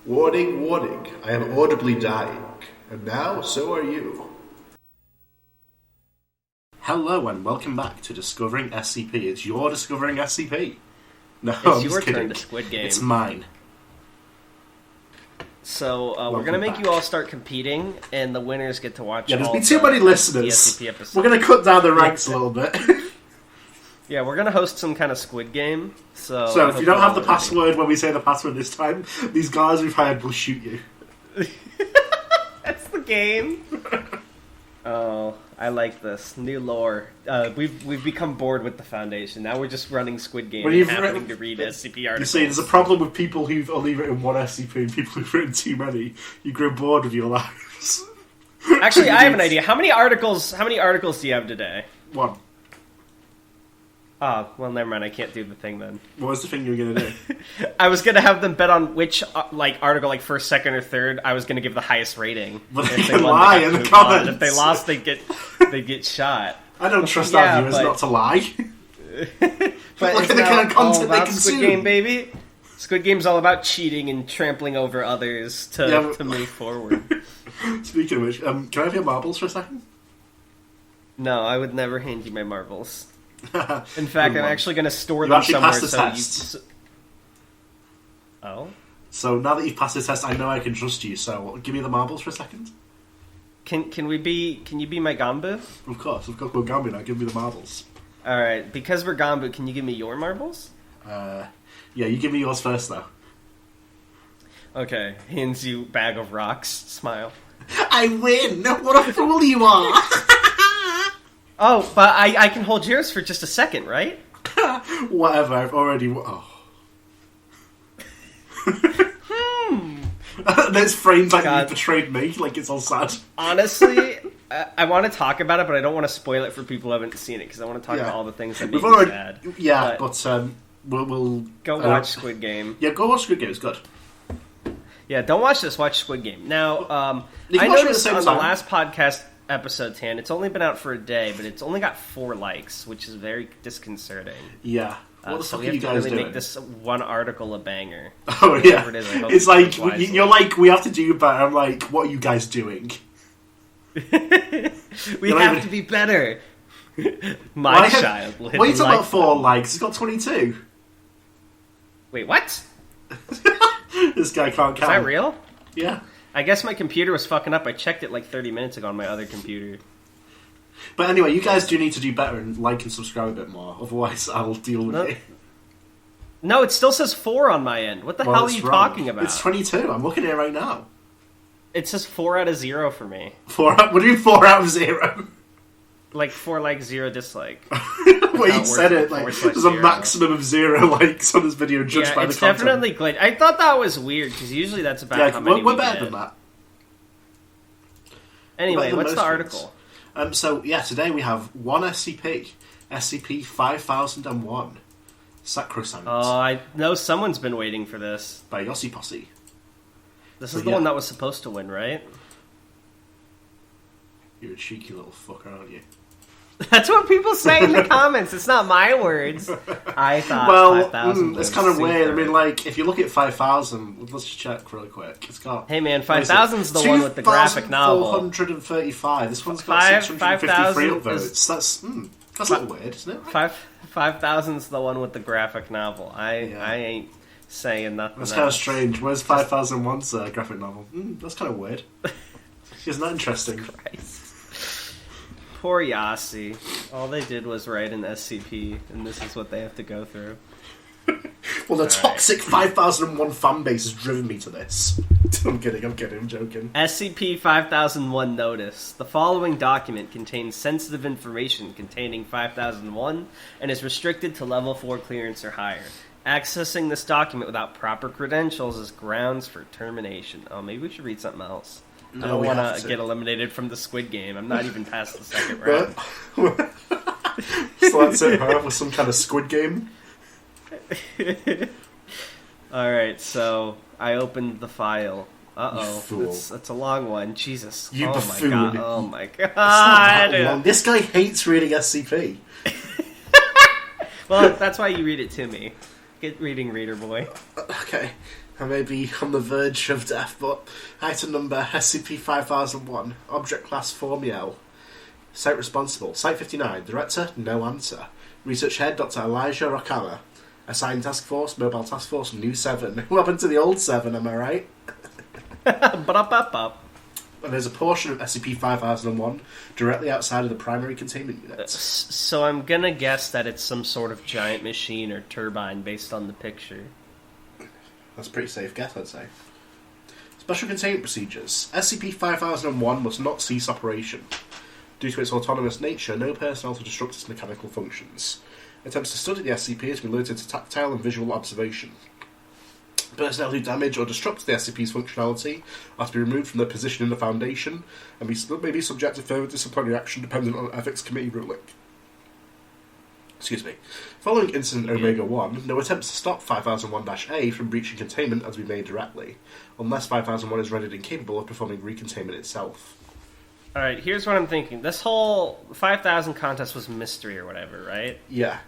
Warning, warning, I am audibly dying. And now, so are you. Hello and welcome back to Discovering SCP. It's your Discovering SCP. No, it's I'm your just kidding. turn to Squid Game. It's mine. So we're gonna make you all start competing, and the winners get to watch. Yeah, there's all been too many listeners. SCP episodes. We're gonna cut down the ranks a little bit. Yeah, we're gonna host some kind of Squid Game. So if you don't have the password when we say the password this time, these guys we've hired will shoot you. That's the game. Oh, I like this new lore. We've become bored with the Foundation. Now we're just running Squid Game and happening to read SCP articles. You see, there's a problem with people who've only written one SCP and people who've written too many. You grow bored with your lives. Actually, I have an idea. How many articles do you have today? One. Oh, well, never mind. I can't do the thing then. What was the thing you were going to do? I was going to have them bet on which article, first, second, or third. I was going to give the highest rating. But they can lie in the comments. If they lost, they get shot. I don't trust our viewers not to lie. But look at the kind of content they consume. Squid Game, baby. Squid Game's all about cheating and trampling over others to move forward. Speaking of which, can I have your marbles for a second? No, I would never hand you my marbles. In fact, I'm actually going to store them somewhere. Passed the test. Oh? So now that you've passed the test, I know I can trust you, so give me the marbles for a second. Can you be my Gambu? Of course, we're Gambu now, give me the marbles. Alright, because we're Gambu, can you give me your marbles? Yeah, you give me yours first, though. Okay, hands you bag of rocks, smile. I win! What a fool you are! Oh, but I can hold yours for just a second, right? Whatever, I've already... Oh. There's frames like you betrayed me, like it's all sad. Honestly, I want to talk about it, but I don't want to spoil it for people who haven't seen it, because I want to talk about all the things that make me sad. Yeah, but we'll... Go watch Squid Game. Yeah, go watch Squid Game, it's good. Yeah, don't watch this, watch Squid Game. Now, I noticed on the last podcast... episode 10, it's only been out for a day, but it's only got 4 likes, which is very disconcerting. Yeah. What the so fuck we are you have to guys really doing? make this one article a banger. Oh, yeah. It's like, you're like, we have to do better. I'm like, what are you guys doing? We have to be better. My child. Why are you talking about 4 likes? It's got 22. Wait, what? This guy can't count. Is that real? Yeah. I guess my computer was fucking up. I checked it like 30 minutes ago on my other computer. But anyway, you guys do need to do better and like and subscribe a bit more. Otherwise, I'll deal with you. No, it still says 4 on my end. What the hell are you talking about? It's 22. I'm looking at it right now. It says 4 out of 0 for me. What do you mean 4 out of 0? Like 4 like 0 dislike. Well, you said it like there's a maximum of 0 likes on this video judged by the content. It's definitely glitched. I thought that was weird because usually that's about how many we're better than that. Anyway, what's the article? So yeah, today we have one SCP, SCP 5001, Sacrosanct. Oh, I know someone's been waiting for this. By Yossi Posse. This is the one that was supposed to win, right? You're a cheeky little fucker, aren't you? That's what people say in the comments. It's not my words. I thought 5,000 it's kind of weird. I mean, like, if you look at 5,000, let's just check really quick. It's got... Hey, man, 5,000's the one with the graphic novel. 2,435. This one's got 653 upvotes. That's a little weird, isn't it? 5,000's the one with the graphic novel. I ain't saying nothing. That's kind of strange. Where's 5,001's graphic novel? That's kind of weird. Isn't that interesting? Christ. Poor Yossi. All they did was write an SCP, and this is what they have to go through. Well, the toxic 5001 fanbase has driven me to this. I'm kidding, I'm joking. SCP-5001 Notice. The following document contains sensitive information containing 5001 and is restricted to Level 4 clearance or higher. Accessing this document without proper credentials is grounds for termination. Oh, maybe we should read something else. I don't want to get eliminated from the Squid Game. I'm not even past the second round. So that's it, huh? With some kind of Squid Game? Alright, so I opened the file. Uh-oh. That's a long one. Jesus. You buffoon. My god. Oh my god. It's not that long. This guy hates reading SCP. Well, that's why you read it to me. Get reading, reader boy. Okay, I may be on the verge of death, but item number SCP-5001, object class Formiel. Site responsible, Site 59, Director, no answer. Research Head, Dr. Elijah Rokama. Assigned Task Force, Mobile Task Force, New 7. What happened to the old 7, am I right? And there's a portion of SCP-5001 directly outside of the primary containment unit. So I'm gonna guess that it's some sort of giant machine or turbine based on the picture. That's a pretty safe guess, I'd say. Special containment procedures. SCP-5001 must not cease operation. Due to its autonomous nature, no personnel to disrupt its mechanical functions. Attempts to study the SCP is to be limited to tactile and visual observation. Personnel who damage or disrupt the SCP's functionality are to be removed from their position in the Foundation and may be subject to further disciplinary action dependent on Ethics Committee ruling. Excuse me. Following Incident Omega-1, no attempts to stop 5001-A from breaching containment are to be made directly, unless 5001 is rendered incapable of performing recontainment itself. Alright, here's what I'm thinking. This whole 5,000 contest was mystery or whatever, right? Yeah.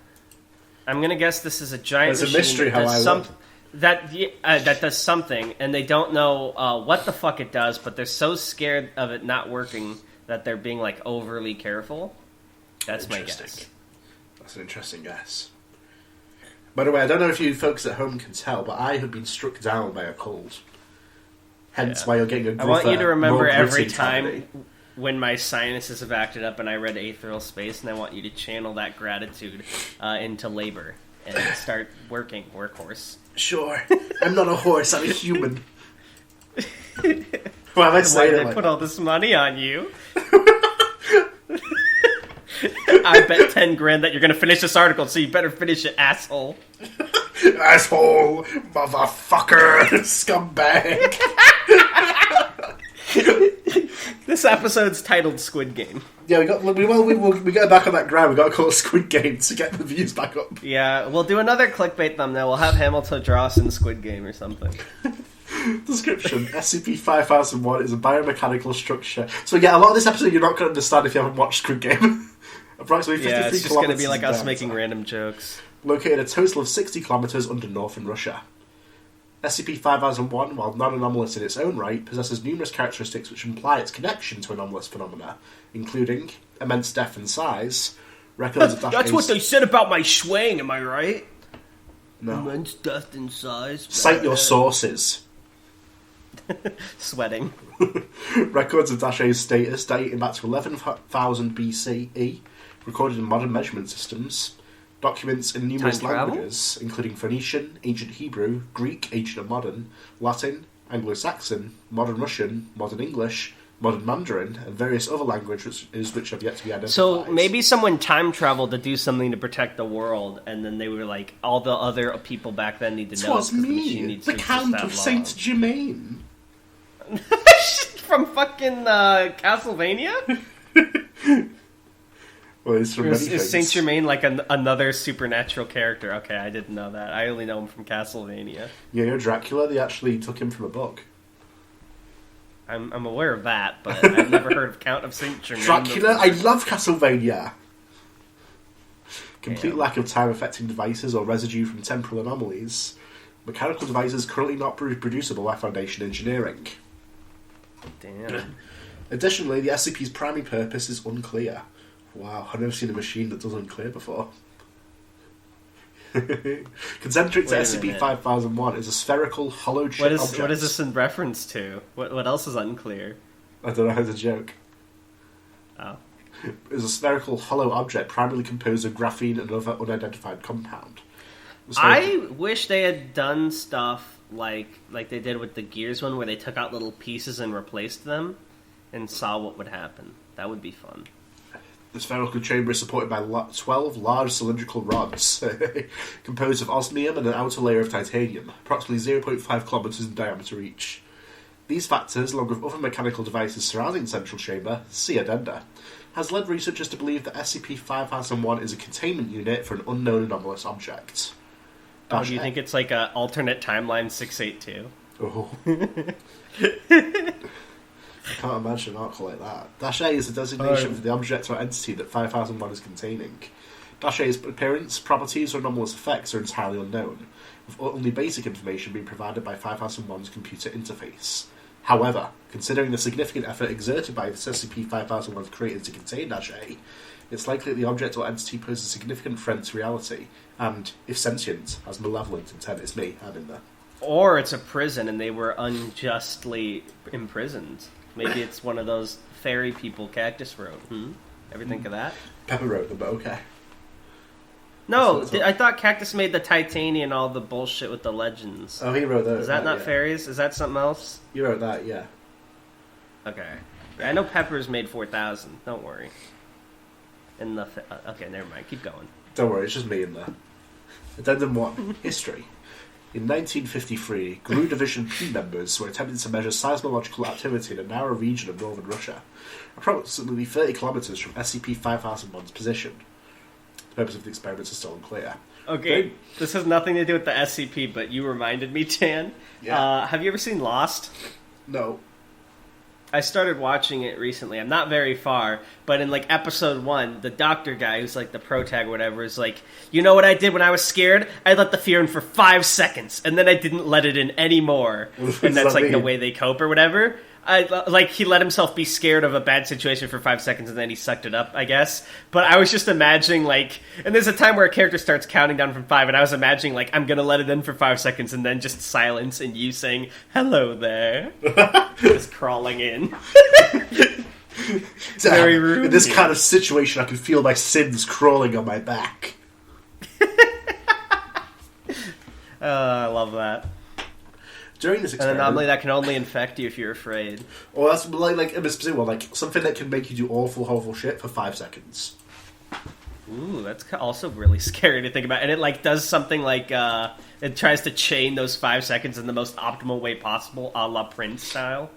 I'm gonna guess this is a giant It's a machine mystery how I look. that does something, and they don't know what the fuck it does, but they're so scared of it not working that they're being, like, overly careful. That's my guess. That's an interesting guess. By the way, I don't know if you folks at home can tell, but I have been struck down by a cold. Hence why you're getting a gruffer, I want you to remember more every gritty time cavity. when my sinuses have acted up and I read Aethereal Space, and I want you to channel that gratitude into labor and start working, workhorse. Sure. I'm not a horse, I'm a human. Why am I saying Why did it I like put that? all this money on you? I bet 10 grand that you're going to finish this article, so you better finish it, asshole. Asshole! Motherfucker! Scumbag! This episode's titled Squid Game. Yeah, we got back on that ground. We got to call it Squid Game to get the views back up. Yeah, we'll do another clickbait thumbnail. We'll have Hamiltoe draw us in Squid Game or something. Description: SCP-5001 is a biomechanical structure. So yeah, a lot of this episode you're not going to understand if you haven't watched Squid Game. Approximately 53 Yeah, it's just going to be like us in making diameter. random jokes. Located a total of 60 kilometers under northern Russia. SCP-5001, while non-anomalous in its own right, possesses numerous characteristics which imply its connection to anomalous phenomena, including immense depth and size, records of That's what they said about my swing, am I right? No. Immense depth and size. Cite your sources. Sweating. Records of Dash-A's status dating back to 11,000 BCE, recorded in modern measurement systems. Documents in numerous Time travel? languages, including Phoenician, Ancient Hebrew, Greek, Ancient and Modern, Latin, Anglo-Saxon, Modern Russian, Modern English, Modern Mandarin, and various other languages which have yet to be identified. So maybe someone time traveled to do something to protect the world, and then they were like, all the other people back then need to know. Twas 'cause the machine me, needs the to Count exist of that Saint Germain. long. From fucking Castlevania? Well, it's from many Is things. Saint Germain like another supernatural character? Okay, I didn't know that. I only know him from Castlevania. Yeah, you know Dracula, they actually took him from a book. I'm aware of that, but I've never heard of Count of Saint Germain. Dracula? I love Castlevania! Complete Damn. lack of time-affecting devices or residue from temporal anomalies. Mechanical devices currently not reproducible by Foundation engineering. Damn. Additionally, the SCP's primary purpose is unclear. Wow, I've never seen a machine that does unclear before. Concentric to Wait a minute. SCP-5001 is a spherical, hollow chip object. What is this in reference to? What else is unclear? I don't know, it's a joke. Oh. It's a spherical, hollow object primarily composed of graphene and another unidentified compound. So, I wish they had done stuff like they did with the Gears one, where they took out little pieces and replaced them, and saw what would happen. That would be fun. the spherical chamber is supported by 12 large cylindrical rods composed of osmium and an outer layer of titanium, approximately 0.5 kilometers in diameter each. These factors, along with other mechanical devices surrounding the central chamber, see addenda, has led researchers to believe that SCP-5001 is a containment unit for an unknown anomalous object. Oh, do you think it's like a alternate timeline 682? Oh. I can't imagine an article like that. Dash A is a designation for the object or entity that 5001 is containing. Dash-A's appearance, properties, or anomalous effects are entirely unknown, with only basic information being provided by 5001's computer interface. However, considering the significant effort exerted by the SCP-5001's creators to contain Dash-A, it's likely that the object or entity poses a significant threat to reality, and, if sentient, has malevolent intent. It's me, I'm in there. Or it's a prison and they were unjustly imprisoned. Maybe it's one of those fairy people Cactus wrote. Ever think of that? Pepper wrote them, but okay. No, I thought Cactus made the Titania and all the bullshit with the legends. Oh, he wrote that. Is that not fairies? Is that something else? You wrote that, yeah. Okay. I know Pepper's made 4,000. Don't worry. And okay, never mind. Keep going. Don't worry, it's just me in there. Addendum 1. History. In 1953, GRU Division P members were attempting to measure seismological activity in a narrow region of northern Russia, approximately 30 kilometers from SCP-5001's position. The purpose of the experiments is still unclear. Okay, this has nothing to do with the SCP, but you reminded me, Tan. Yeah. Have you ever seen Lost? No. I started watching it recently. I'm not very far, but in, like, episode 1, the doctor guy, who's, like, the protag or whatever, is like, you know what I did when I was scared? I let the fear in for 5 seconds, and then I didn't let it in anymore. And that's, like, the way they cope or whatever. He let himself be scared of a bad situation for 5 seconds, and then he sucked it up, I guess. But I was just imagining, like... And there's a time where a character starts counting down from 5, and I was imagining, like, I'm gonna let it in for 5 seconds, and then just silence, and you saying, hello there. Just crawling in. Very rude. In this kind of situation, I can feel my sins crawling on my back. I love that. During this experiment... An anomaly that can only infect you if you're afraid. Well, that's like a specific one, like something that can make you do awful, horrible shit for 5 seconds. Ooh, that's also really scary to think about. And it, like, does something like, it tries to chain those 5 seconds in the most optimal way possible, a la Prince style.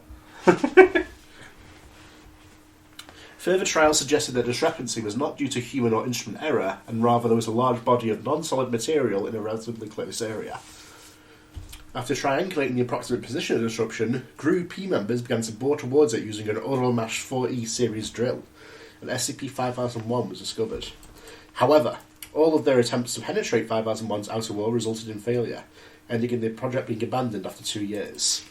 Further trials suggested that discrepancy was not due to human or instrument error, and rather there was a large body of non-solid material in a relatively close area. After triangulating the approximate position of the disruption, GRU P members began to bore towards it using an Euromash 4E series drill, and SCP-5001 was discovered. However, all of their attempts to penetrate 5001's outer wall resulted in failure, ending in the project being abandoned after 2 years.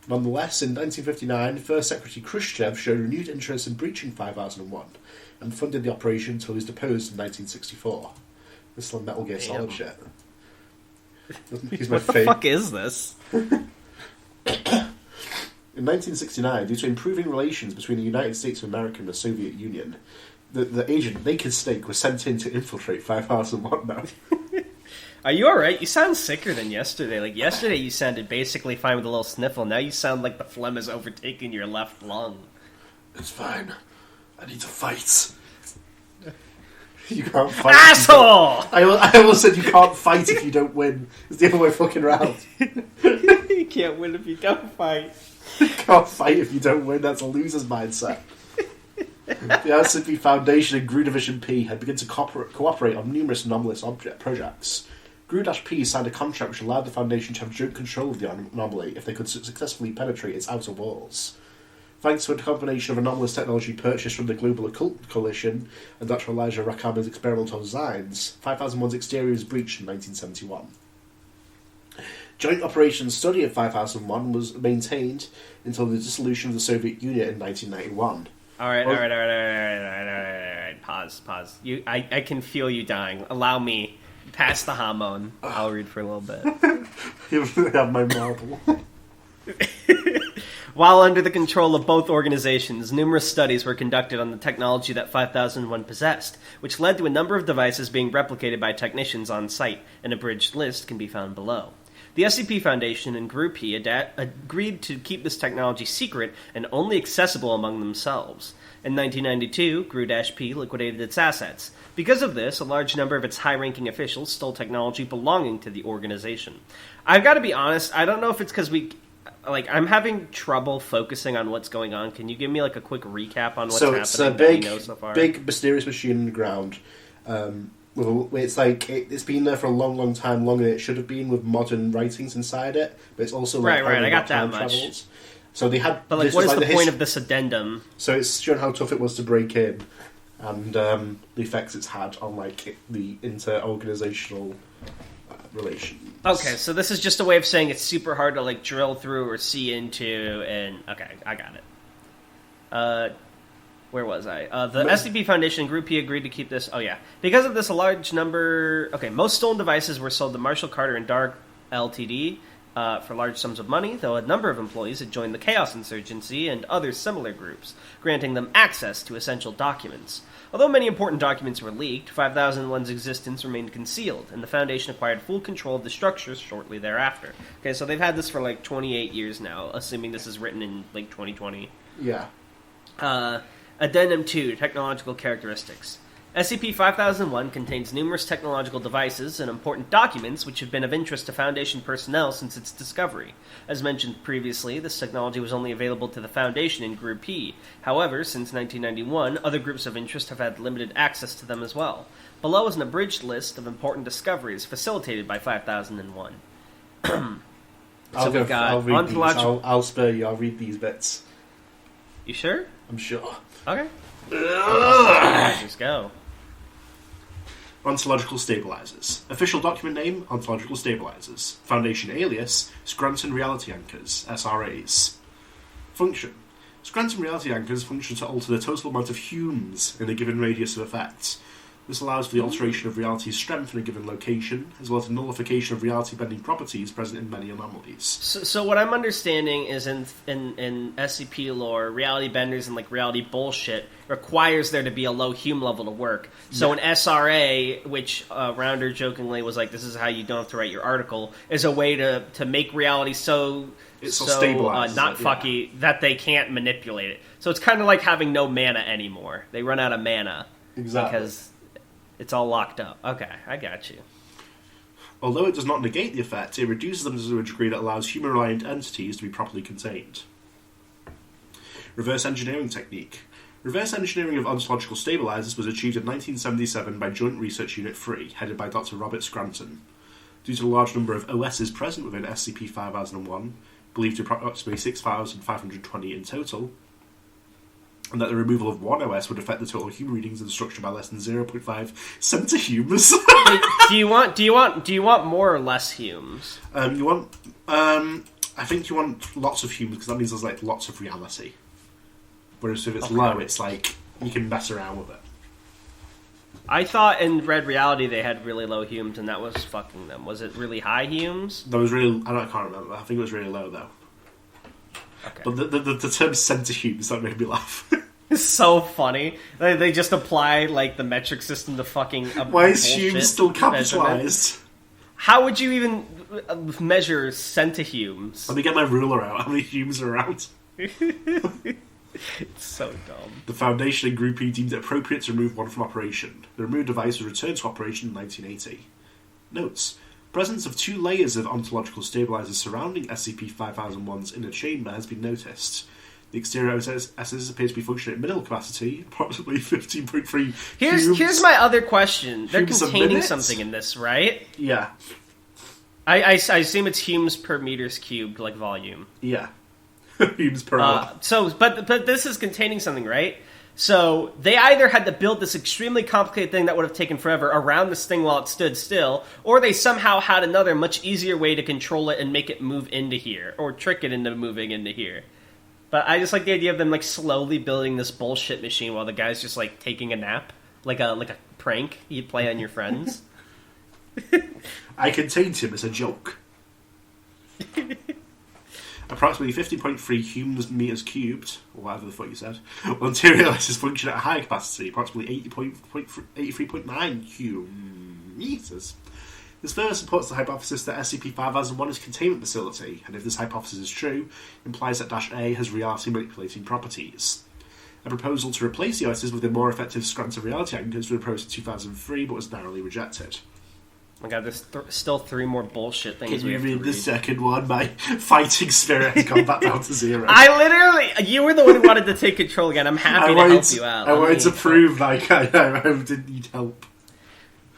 Nonetheless, in 1959, First Secretary Khrushchev showed renewed interest in breaching 5001, and funded the operation until he was deposed in 1964. This is like Metal Gear Solid shit. He's my what the fuck is this? In 1969, due to improving relations between the United States of America and the Soviet Union, the agent Naked Snake was sent in to infiltrate 5001 now. Are you alright? You sound sicker than yesterday. Like, yesterday you sounded basically fine with a little sniffle. Now you sound like the phlegm has overtaken your left lung. It's fine. I need to fight. You can't fight. Asshole! I almost said you can't fight if you don't win. It's the other way fucking round. You can't win if you don't fight. You can't fight if you don't win. That's a loser's mindset. The SCP Foundation and GRU Division P had begun to cooperate on numerous anomalous projects. GRU-P signed a contract which allowed the Foundation to have joint control of the anomaly if they could successfully penetrate its outer walls. Thanks to a combination of anomalous technology purchased from the Global Occult Coalition and Dr. Elijah Rakama's experimental designs, 5001's exterior was breached in 1971. Joint Operations study of 5001 was maintained until the dissolution of the Soviet Union in 1991. Alright. Pause. I can feel you dying. Allow me. Pass the hormone. I'll read for a little bit. You have my marble. While under the control of both organizations, numerous studies were conducted on the technology that 5001 possessed, which led to a number of devices being replicated by technicians on site. An abridged list can be found below. The SCP Foundation and GRU-P agreed to keep this technology secret and only accessible among themselves. In 1992, GRU-P liquidated its assets. Because of this, a large number of its high-ranking officials stole technology belonging to the organization. I've got to be honest, I don't know if it's because I'm having trouble focusing on what's going on. Can you give me, like, a quick recap on what's happening that we know so far? Big, mysterious machine in the ground. It's been there for a long, long time, longer than it should have been, with modern writings inside it, but it's also right. I got that much. Travels. So they had. But what is the point of this addendum? So it's showing how tough it was to break in, and the effects it's had on like the inter-organizational relations. Okay, so this is just a way of saying it's super hard to like drill through or see into, and okay, I got it. Where was I? The SCP Foundation Group P agreed to keep this. Oh yeah, because of this, a large number. Okay, most stolen devices were sold to Marshall Carter and Dark Ltd. For large sums of money, though a number of employees had joined the Chaos Insurgency and other similar groups, granting them access to essential documents. Although many important documents were leaked, 5001's existence remained concealed, and the Foundation acquired full control of the structures shortly thereafter. Okay, so they've had this for like 28 years now, assuming this is written in like 2020. Yeah. Addendum 2, Technological Characteristics. SCP-5001 contains numerous technological devices and important documents which have been of interest to Foundation personnel since its discovery. As mentioned previously, this technology was only available to the Foundation in Group P. However, since 1991, other groups of interest have had limited access to them as well. Below is an abridged list of important discoveries facilitated by 5001. I'll spare you. I'll read these bits. You sure? I'm sure. Okay. Let's go. Ontological Stabilizers. Official document name, Ontological Stabilizers. Foundation alias, Scranton Reality Anchors, SRAs. Function. Scranton Reality Anchors function to alter the total amount of Humes in a given radius of effect. This allows for the alteration of reality's strength in a given location, as well as the nullification of reality-bending properties present in many anomalies. So what I'm understanding is in SCP lore, reality benders and like reality bullshit requires there to be a low Hume level to work. So an SRA, which Rounder jokingly was like, this is how you don't have to write your article, is a way to make reality so stabilized, not fucky that they can't manipulate it. So it's kind of like having no mana anymore. They run out of mana. Exactly. Because it's all locked up. Okay, I got you. Although it does not negate the effect, it reduces them to a degree that allows human-reliant entities to be properly contained. Reverse engineering technique. Reverse engineering of ontological stabilizers was achieved in 1977 by Joint Research Unit 3, headed by Dr. Robert Scranton. Due to the large number of OSs present within SCP-5001, believed to approximately 6,520 in total, and that the removal of one OS would affect the total Hume readings of the structure by less than 0.5 centihumes. do you want more or less Humes? I think you want lots of Humes because that means there's like lots of reality. Whereas if it's low, it's like you can mess around with it. I thought in Red Reality they had really low Humes and that was fucking them. Was it really high Humes? That was really. I can't remember. I think it was really low though. Okay. But the term centihumes, that made me laugh. It's so funny. They just apply like the metric system to fucking. Why is Hume still capitalized? How would you even measure centihumes? Let me get my ruler out. How many Humes are around? It's so dumb. The Foundation and Group E deemed it appropriate to remove one from operation. The removed device was returned to operation in 1980. Notes. Presence of 2 layers of ontological stabilizers surrounding SCP-5001's inner chamber has been noticed. The exterior OSs appear to be functioning at minimal capacity, approximately 15.3 Here's my other question. They're Humes containing something in this, right? Yeah. I assume it's Humes per meters cubed, like volume. Yeah. Humes per hour. But this is containing something, right? So they either had to build this extremely complicated thing that would have taken forever around this thing while it stood still, or they somehow had another much easier way to control it and make it move into here, or trick it into moving into here. But I just like the idea of them like slowly building this bullshit machine while the guy's just like taking a nap, like a prank you'd play on your friends. I contained him as a joke. Approximately 50.3 Humes meters cubed, or whatever the fuck you said, will materialize function at a higher capacity, approximately 83.9 Hume meters. This further supports the hypothesis that SCP-5001 is a containment facility, and if this hypothesis is true, implies that -A has reality-manipulating properties. A proposal to replace the OSs with a more effective Scranton reality anchors was proposed in 2003, but was narrowly rejected. Oh my god, there's still 3 more bullshit things. Can you read the second one? My fighting spirit has gone back down to 0. You were the one who wanted to take control again. I'm happy to help you out. I wanted to prove like I didn't need help.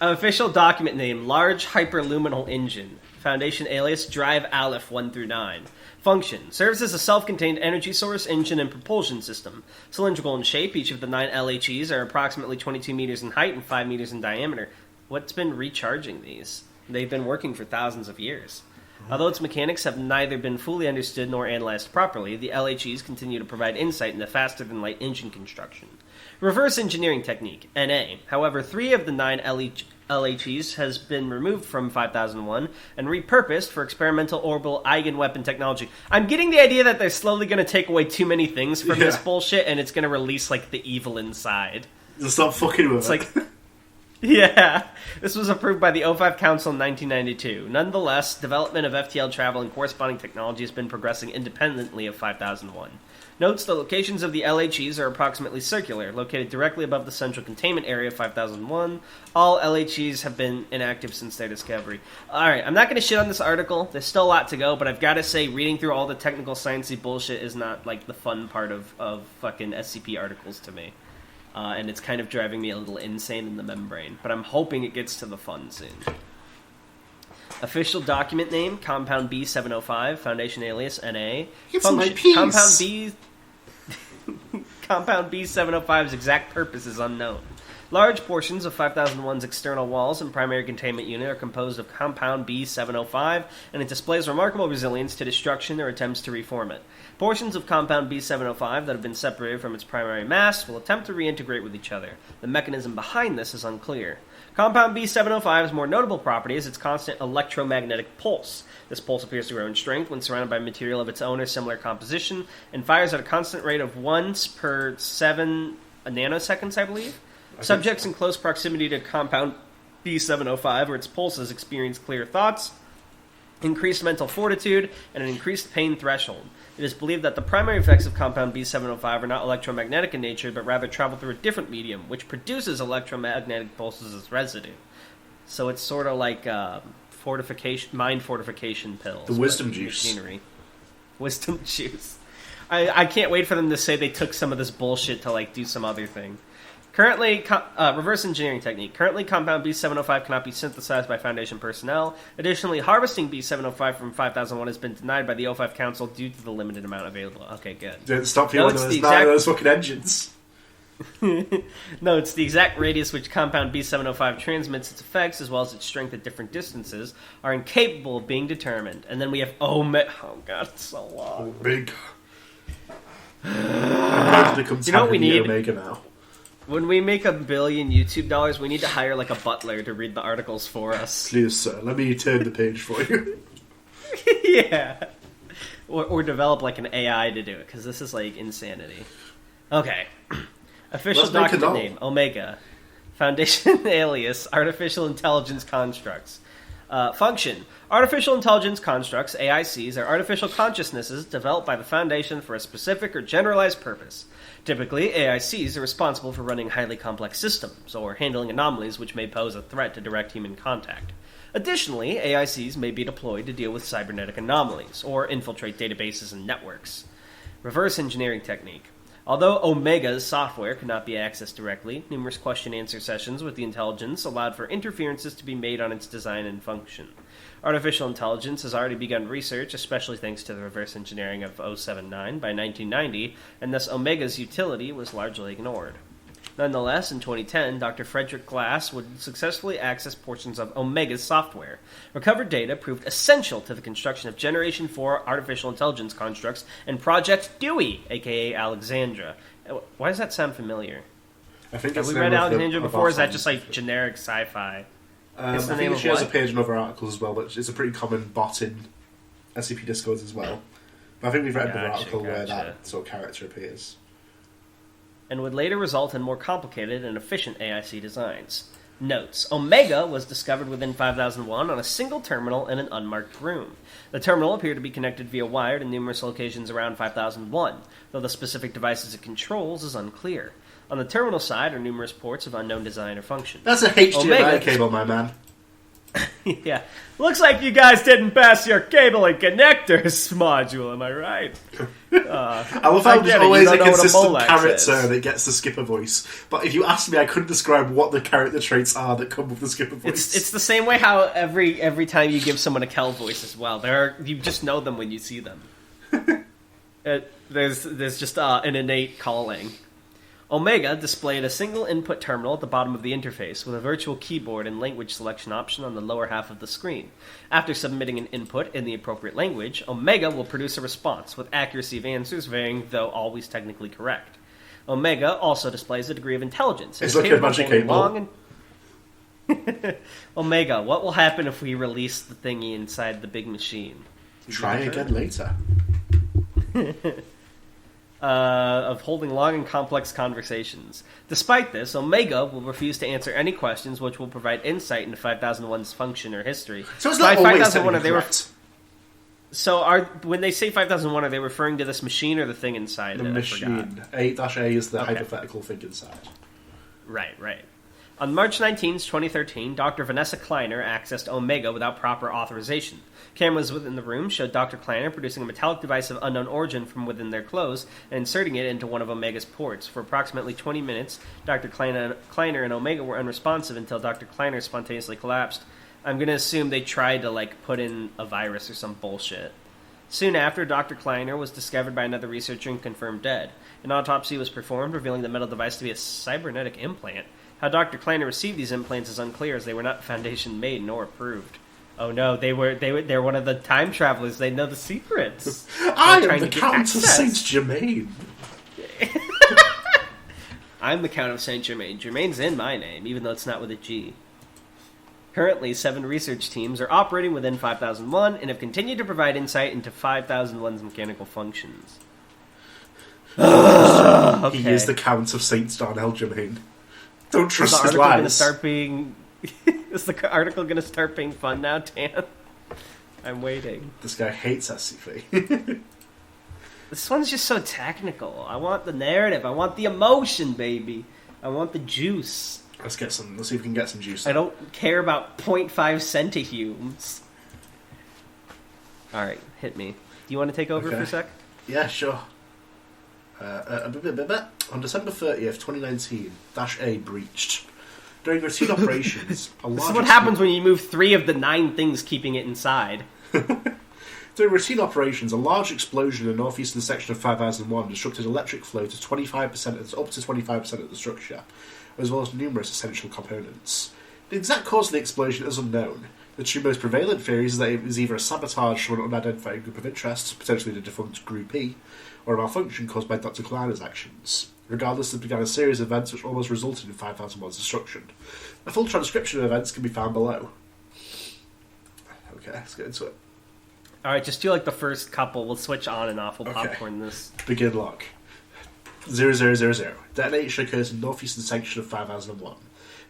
Official document name, Large Hyperluminal Engine. Foundation alias Drive Aleph 1 through 9. Function: serves as a self-contained energy source, engine, and propulsion system. Cylindrical in shape, each of the 9 LHEs are approximately 22 meters in height and 5 meters in diameter. What's been recharging these? They've been working for thousands of years. Although its mechanics have neither been fully understood nor analyzed properly, the LHEs continue to provide insight into faster-than-light engine construction. Reverse engineering technique, NA. However, 3 of the 9 LHEs has been removed from 5001 and repurposed for experimental orbital eigenweapon technology. I'm getting the idea that they're slowly going to take away too many things from this bullshit, and it's going to release, like, the evil inside. Just stop fucking with it. It's like... Yeah, this was approved by the O5 Council in 1992. Nonetheless, development of FTL travel and corresponding technology has been progressing independently of 5001. Notes: the locations of the LHEs are approximately circular, located directly above the central containment area of 5001. All LHEs have been inactive since their discovery. Alright, I'm not going to shit on this article. There's still a lot to go, but I've got to say, reading through all the technical sciencey bullshit is not, like, the fun part of fucking SCP articles to me. And it's kind of driving me a little insane in the membrane. But I'm hoping it gets to the fun soon. Official document name, Compound B705, Foundation alias, NA. Function, Compound B705's exact purpose is unknown. Large portions of 5001's external walls and primary containment unit are composed of Compound B705, and it displays remarkable resilience to destruction or attempts to reform it. Portions of Compound B705 that have been separated from its primary mass will attempt to reintegrate with each other. The mechanism behind this is unclear. Compound B705's more notable property is its constant electromagnetic pulse. This pulse appears to grow in strength when surrounded by material of its own or similar composition, and fires at a constant rate of once per 7 nanoseconds, I believe. Subjects in close proximity to Compound B705 or its pulses experience clear thoughts, increased mental fortitude, and an increased pain threshold. It is believed that the primary effects of Compound B705 are not electromagnetic in nature, but rather travel through a different medium, which produces electromagnetic pulses as residue. So it's sort of like mind fortification pills. The wisdom juice. Machinery. Wisdom juice. I can't wait for them to say they took some of this bullshit to, like, do some other thing. Currently, reverse engineering technique. Currently, Compound B705 cannot be synthesized by Foundation personnel. Additionally, harvesting B705 from 5001 has been denied by the O5 Council due to the limited amount available. Okay, good. Don't stop feeling those fucking engines. No, it's the exact radius which Compound B705 transmits its effects, as well as its strength at different distances, are incapable of being determined. And then we have Omega. Oh god, it's so long. Omega. I'm going to become you know what we need? Omega now. When we make $1 billion YouTube dollars, we need to hire, like, a butler to read the articles for us. Please, sir, let me turn the page for you. Yeah. Or develop, like, an AI to do it, because this is, like, insanity. Okay. Official document name, Omega. Foundation alias, Artificial Intelligence Constructs. Function. Artificial Intelligence Constructs, AICs, are artificial consciousnesses developed by the Foundation for a specific or generalized purpose. Typically, AICs are responsible for running highly complex systems, or handling anomalies which may pose a threat to direct human contact. Additionally, AICs may be deployed to deal with cybernetic anomalies, or infiltrate databases and networks. Reverse engineering technique. Although Omega's software could not be accessed directly, numerous question-answer sessions with the intelligence allowed for interferences to be made on its design and function. Artificial intelligence has already begun research, especially thanks to the reverse engineering of 079 by 1990, and thus Omega's utility was largely ignored. Nonetheless, in 2010, Dr. Frederick Glass would successfully access portions of Omega's software. Recovered data proved essential to the construction of Generation 4 artificial intelligence constructs and Project Dewey, aka Alexandra. Why does that sound familiar? I think Have we read Alexandra before? Is that just like generic sci-fi? I think she has a page in other articles as well, but it's a pretty common bot in SCP Discords as well. But I think we've read another article where that sort of character appears. And would later result in more complicated and efficient AIC designs. Notes. Omega was discovered within 5001 on a single terminal in an unmarked room. The terminal appeared to be connected via wire to numerous locations around 5001, though the specific devices it controls is unclear. On the terminal side are numerous ports of unknown design or function. That's a HDMI cable, my man. Yeah. Looks like you guys didn't pass your cable and connectors module, am I right? I love how there's always a consistent character that gets the skipper voice. But if you asked me, I couldn't describe what the character traits are that come with the skipper voice. It's the same way how every time you give someone a Kel voice as well. You just know them when you see them. There's just an innate calling. Omega displayed a single input terminal at the bottom of the interface with a virtual keyboard and language selection option on the lower half of the screen. After submitting an input in the appropriate language, Omega will produce a response with accuracy of answers varying, though always technically correct. Omega also displays a degree of intelligence. It's like a magic cable. Omega, what will happen if we release the thingy inside the big machine? Try again later. Of holding long and complex conversations. Despite this, Omega will refuse to answer any questions which will provide insight into 5001's function or history. So it's not always technically correct. When they say 5001, are they referring to this machine or the thing inside the it? Machine. A-A is the hypothetical thing inside. Right. On March 19, 2013, Dr. Vanessa Kleiner accessed Omega without proper authorization. Cameras within the room showed Dr. Kleiner producing a metallic device of unknown origin from within their clothes and inserting it into one of Omega's ports. For approximately 20 minutes, Dr. Kleiner and Omega were unresponsive until Dr. Kleiner spontaneously collapsed. I'm going to assume they tried to, put in a virus or some bullshit. Soon after, Dr. Kleiner was discovered by another researcher and confirmed dead. An autopsy was performed, revealing the metal device to be a cybernetic implant. How Dr. Kleiner received these implants is unclear, as they were not Foundation-made nor approved. Oh no, they're one of the time travelers. They know the secrets. I am the Count of Saint Germain. I'm the Count of Saint Germain. Germain's in my name, even though it's not with a G. Currently, 7 research teams are operating within 5001 and have continued to provide insight into 5001's mechanical functions. Okay. He is the Count of Saint Darnell Germain. Don't trust his lies. Is the article going to start being fun now, Dan? I'm waiting. This guy hates SCP. This one's just so technical. I want the narrative. I want the emotion, baby. I want the juice. Let's see if we can get some juice. I don't care about 0.5 centihumes. Alright, hit me. Do you want to take over for a sec? Yeah, sure. On December 30th, 2019, -A breached. During routine operations, this is what happens when you move 3 of the 9 things keeping it inside. During routine operations, a large explosion in the northeastern section of 5001 disrupted electric flow to up to 25% of the structure, as well as numerous essential components. The exact cause of the explosion is unknown. The two most prevalent theories is that it was either a sabotage from an unidentified group of interest, potentially the defunct Group E, or a malfunction caused by Dr. Kleiner's actions. Regardless, this began a series of events which almost resulted in 5001's destruction. A full transcription of events can be found below. Okay, let's get into it. Alright, just do the first couple. We'll switch on and off. We'll popcorn this. Begin log. 0000. Detonation occurs in northeastern section of 5001.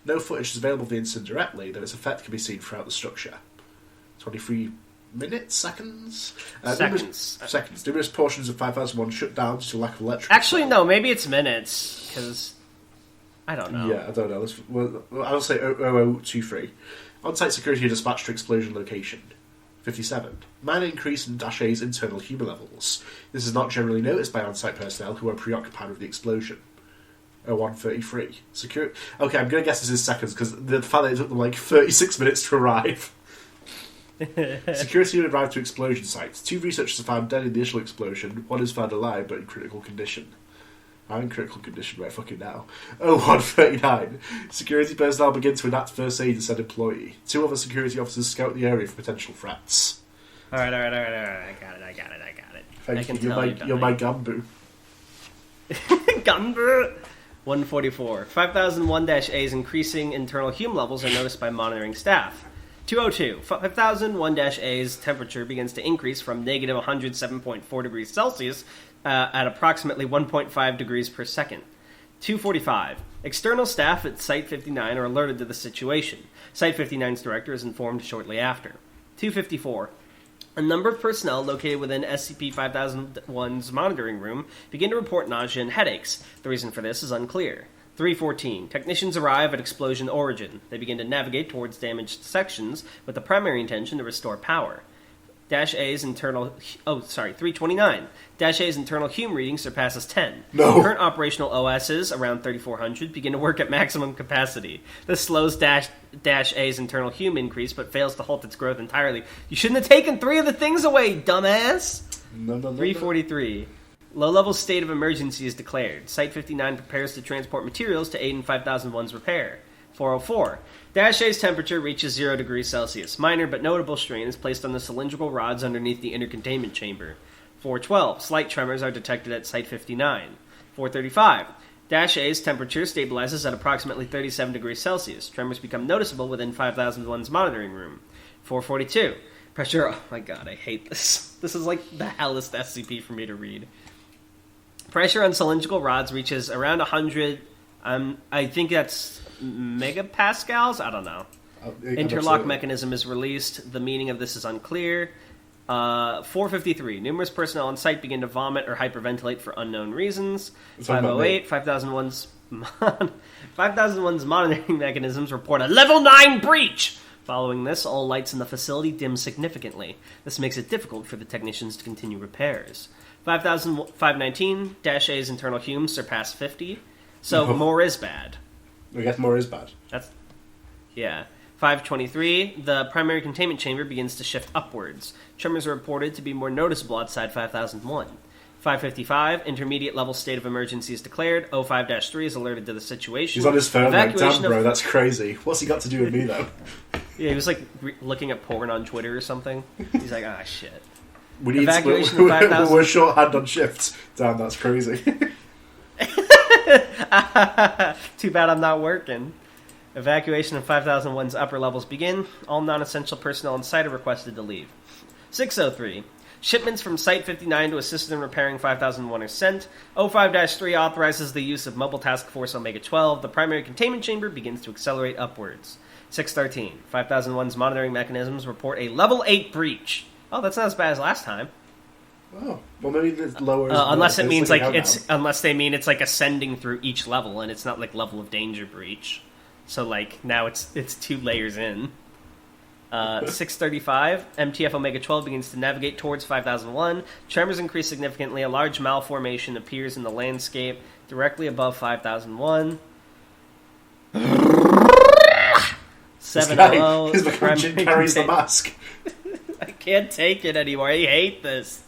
No footage is available of the incident directly, though its effect can be seen throughout the structure. 23 minutes? Seconds? Seconds. Numerous portions of 5001 shut down due to lack of electrical. Actually, no, maybe it's minutes, because I don't know. Yeah, I don't know. I'll say 0023. On-site security dispatched to explosion location. 57. Minor increase in -A's internal humour levels. This is not generally noticed by on-site personnel who are preoccupied with the explosion. 0133. Okay, I'm going to guess this is seconds, because the fact that it took them 36 minutes to arrive. Security arrived to explosion site. 2 researchers are found dead in the initial explosion. 1 is found alive, but in critical condition. I'm in critical condition right fucking now. 0139. Security personnel begin to enact first aid and said employee. 2 other security officers scout the area for potential threats. Alright. I got it. Thank you. You're my Gumbu. Gumbu! 144. 5001-A's increasing internal hume levels are noticed by monitoring staff. 202. 5001-A's temperature begins to increase from negative 107.4 degrees Celsius at approximately 1.5 degrees per second. 245. External staff at Site 59 are alerted to the situation. Site 59's director is informed shortly after. 254. A number of personnel located within SCP-5001's monitoring room begin to report nausea and headaches. The reason for this is unclear. 314. Technicians arrive at explosion origin. They begin to navigate towards damaged sections with the primary intention to restore power. Dash-A's internal... 329. Dash-A's internal Hume reading surpasses 10. No. Current operational OSs, around 3400, begin to work at maximum capacity. This slows Dash-A's internal Hume increase, but fails to halt its growth entirely. You shouldn't have taken 3 of the things away, dumbass! No. 343. Low-level state of emergency is declared. Site-59 prepares to transport materials to aid in 5001's repair. 404. Dash-A's temperature reaches 0 degrees Celsius. Minor but notable strain is placed on the cylindrical rods underneath the inner containment chamber. 412. Slight tremors are detected at Site-59. 435. Dash-A's temperature stabilizes at approximately 37 degrees Celsius. Tremors become noticeable within 5001's monitoring room. 442. Pressure... Oh my god, I hate this. This is like the hellest SCP for me to read. Pressure on cylindrical rods reaches around 100... I think that's megapascals? I don't know. Interlock mechanism is released. The meaning of this is unclear. 453. Numerous personnel on site begin to vomit or hyperventilate for unknown reasons. 508. 5001's monitoring mechanisms report a level 9 breach. Following this, all lights in the facility dim significantly. This makes it difficult for the technicians to continue repairs. 519. Dash-A's internal Humes surpass 50. So more is bad. I guess more is bad. Yeah. 523, the primary containment chamber begins to shift upwards. Tremors are reported to be more noticeable outside 5001. 555, intermediate level state of emergency is declared. 05-3 is alerted to the situation. He's on his phone like, damn bro, that's crazy. What's he got to do with me though? Yeah, he was like looking at porn on Twitter or something. He's like, shit. We're shorthand on shifts. Damn, that's crazy. Too bad I'm not working. Evacuation of 5001's upper levels begin. All non-essential personnel on site are requested to leave. 603. Shipments from Site-59 to assist in repairing 5001 are sent. 05-3 authorizes the use of Mobile Task Force Omega-12. The primary containment chamber begins to accelerate upwards. 613. 5001's monitoring mechanisms report a Level 8 breach. Oh, that's not as bad as last time. Oh, well, maybe it's lower. Unless it means unless they mean it's like ascending through each level, and it's not like level of danger breach. So like now it's 2 layers in. 635, MTF Omega-12 begins to navigate towards 5001. Tremors increase significantly. A large malformation appears in the landscape directly above 5001. 700. His McCutcheon carries the mask. I can't take it anymore. I hate this.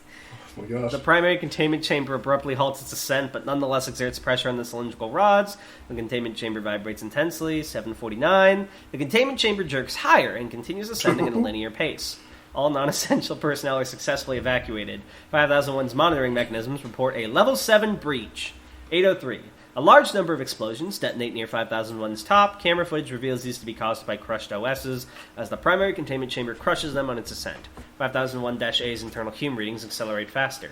Oh my gosh. The primary containment chamber abruptly halts its ascent, but nonetheless exerts pressure on the cylindrical rods. The containment chamber vibrates intensely. 749. The containment chamber jerks higher and continues ascending at a linear pace. All non-essential personnel are successfully evacuated. 5001's monitoring mechanisms report a Level 7 breach. 803. A large number of explosions detonate near 5001's top. Camera footage reveals these to be caused by crushed OSs, as the primary containment chamber crushes them on its ascent. 5001-A's internal Hume readings accelerate faster.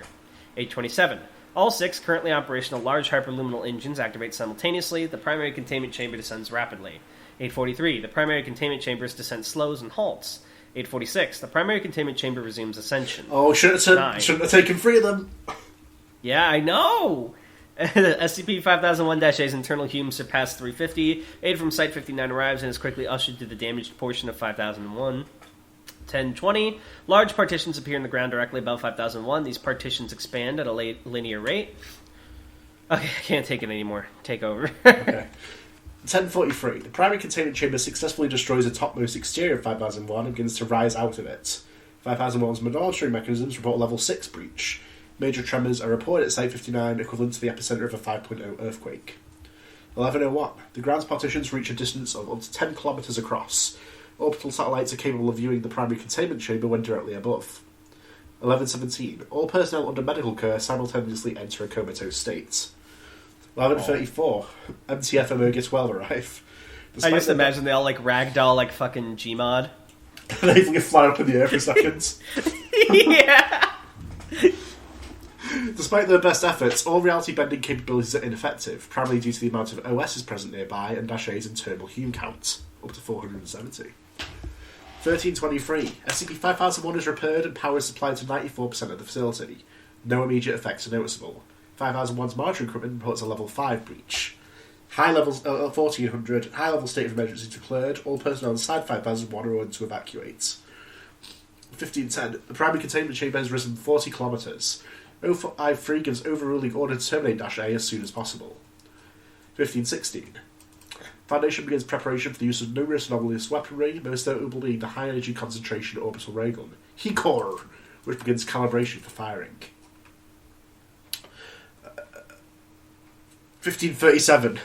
827. All 6 currently operational large hyperluminal engines activate simultaneously. The primary containment chamber descends rapidly. 843. The primary containment chamber's descent slows and halts. 846. The primary containment chamber resumes ascension. Oh, shouldn't have taken 3 of them. Yeah, I know! SCP-5001-A's internal Hume surpassed 350. Aid from Site-59 arrives and is quickly ushered to the damaged portion of 5001. 1020. Large partitions appear in the ground directly above 5001. These partitions expand at a linear rate. Okay, I can't take it anymore. Take over. Okay. 1043. The primary containment chamber successfully destroys the topmost exterior of 5001 and begins to rise out of it. 5001's monitoring mechanisms report Level 6 breach. Major tremors are reported at Site-59, equivalent to the epicenter of a 5.0 earthquake. 1101. The ground's partitions reach a distance of up to 10 kilometers across. Orbital satellites are capable of viewing the primary containment chamber when directly above. 1117. All personnel under medical care simultaneously enter a comatose state. 1134. MTF Omega-12 arrive. I just imagine they all like ragdoll like fucking Gmod. They fly up in the air for seconds. Yeah! Despite their best efforts, all reality-bending capabilities are ineffective, primarily due to the amount of OSs present nearby and Dash-A's internal Hume count, up to 470. 1323. SCP-5001 is repaired and power is supplied to 94% of the facility. No immediate effects are noticeable. 5001's monitoring equipment reports a Level 5 breach. High levels, 1400, high level state of emergency declared. All personnel inside 5001 are ordered to evacuate. 1510, the primary containment chamber has risen 40 kilometres. O53 gives overruling order to terminate -A as soon as possible. 1516, Foundation begins preparation for the use of numerous anomalous weaponry, most notably the high energy concentration orbital raygun, HECOR, which begins calibration for firing. 1537,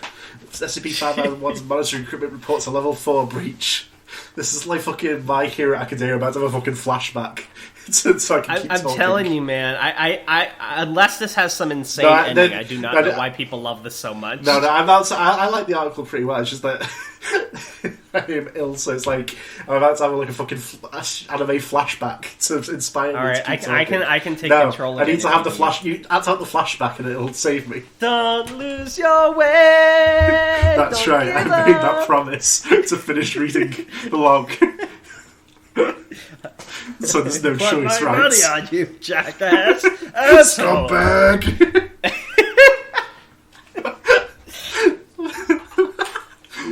SCP-5001's monitoring equipment reports a level 4 breach. This is like fucking My Hero Academia about to have a fucking flashback. so I can keep I'm talking. telling you, man. I unless this has some insane ending, I do not know why people love this so much. No, I'm not. I like the article pretty well. It's just that I am ill, so it's like I'm about to have like a fucking anime flashback to inspire me. All right, to keep I can take no, control. I need to have the flash. You have to have the flashback, and it'll save me. Don't lose your way. That's right. I made that promise to finish reading the log. So there's no choice, right? Money on you, jackass! Scumbag!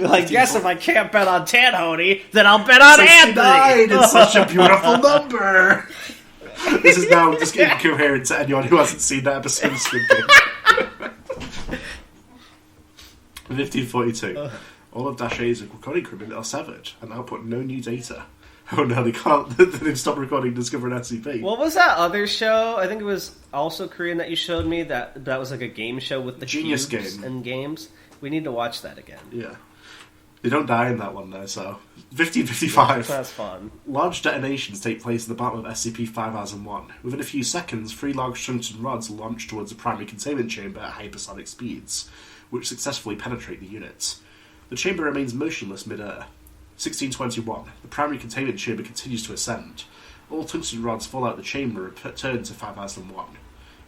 I guess if I can't bet on Tanhoney, then I'll bet on Anthony! It's such a beautiful number! This is now just incoherent to anyone who hasn't seen that episode of Squid Game. 1542. All of -A's recording equipment are severed and output no new data. Oh no, they can't. They've stopped recording Discovering SCP. What was that other show? I think it was also Korean that you showed me. That was like a game show with the Genius cubes Game and games. We need to watch that again. Yeah. They don't die in that one though, so... 1555. That's fun. Large detonations take place in the bottom of SCP-5001. Within a few seconds, 3 large tungsten rods launch towards the primary containment chamber at hypersonic speeds, which successfully penetrate the unit. The chamber remains motionless mid-air. 1621. The primary containment chamber continues to ascend. All tungsten rods fall out the chamber and return to 5001.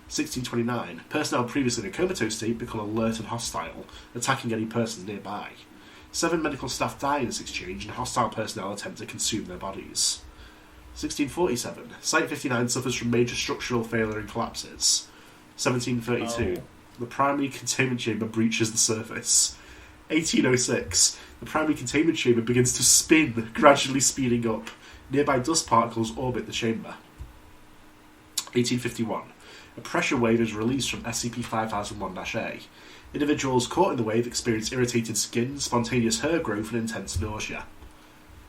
1629. Personnel previously in a comatose state become alert and hostile, attacking any persons nearby. 7 medical staff die in this exchange, and hostile personnel attempt to consume their bodies. 1647. Site-59 suffers from major structural failure and collapses. 1732. The primary containment chamber breaches the surface. 1806. The primary containment chamber begins to spin, gradually speeding up. Nearby dust particles orbit the chamber. 1851. A pressure wave is released from SCP-5001-A. Individuals caught in the wave experience irritated skin, spontaneous hair growth, and intense nausea.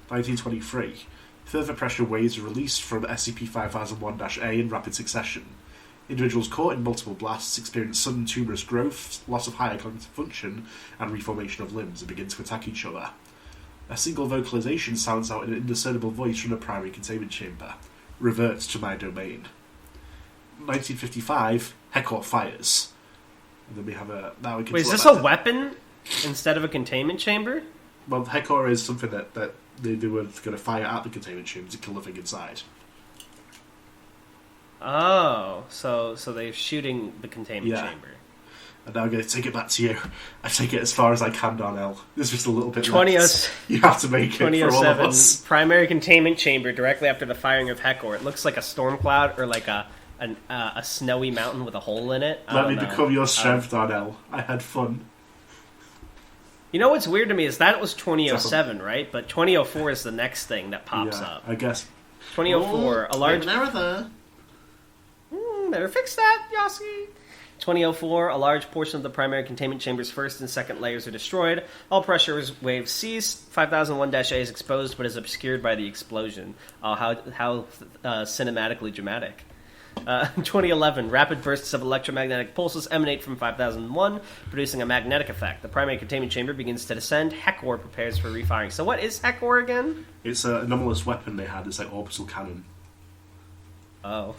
1923. Further pressure waves are released from SCP-5001-A in rapid succession. Individuals caught in multiple blasts experience sudden tumorous growth, loss of higher cognitive function, and reformation of limbs and begin to attack each other. A single vocalization sounds out in an indiscernible voice from the primary containment chamber. Revert to my domain. 1955. HECOR fires. And then we have a... Now we can Wait, is this a weapon instead of a containment chamber? Well, HECOR is something that they were going to fire at the containment chamber to kill the thing inside. Oh, so they're shooting the containment chamber. And now I'm going to take it back to you. I take it as far as I can, Darnell. There's just a little bit 20 left. You have to make it for all of us. Primary containment chamber directly after the firing of HECOR. It looks like a storm cloud or like a snowy mountain with a hole in it. Let me become your strength, Darnell. I had fun. You know what's weird to me is that was 2007, right? But 2004 is the next thing that pops up. I guess. 2004, a large... Never fix that, Yossi. 2004, a large portion of the primary containment chamber's first and second layers are destroyed. All pressure waves cease. 5001-A is exposed, but is obscured by the explosion. How cinematically dramatic. 2011, rapid bursts of electromagnetic pulses emanate from 5001, producing a magnetic effect. The primary containment chamber begins to descend. HECOR prepares for refiring. So what is HECOR again? It's an anomalous weapon they had. It's like orbital cannon. Oh.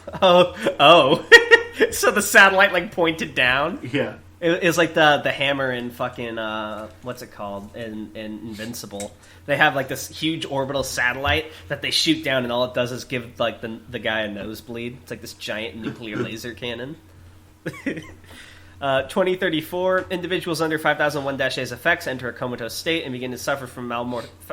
So the satellite like pointed down? Yeah. It's like the hammer in fucking what's it called in Invincible. They have like this huge orbital satellite that they shoot down, and all it does is give like the guy a nosebleed. It's like this giant nuclear laser cannon. 2034, individuals under 5001-A's effects enter a comatose state and begin to suffer from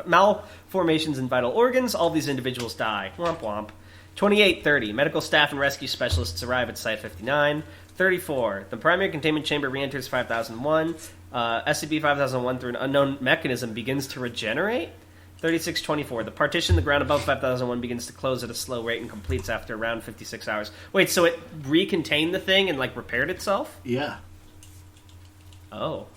malformations in vital organs. All these individuals die. Womp womp. 2830, medical staff and rescue specialists arrive at Site 59. 34, the primary containment chamber re-enters 5001. SCP-5001, through an unknown mechanism, begins to regenerate. 3624. The partition in the ground above 5001 begins to close at a slow rate and completes after around 56 hours. Wait, so it recontained the thing and, like, repaired itself? Yeah. Oh.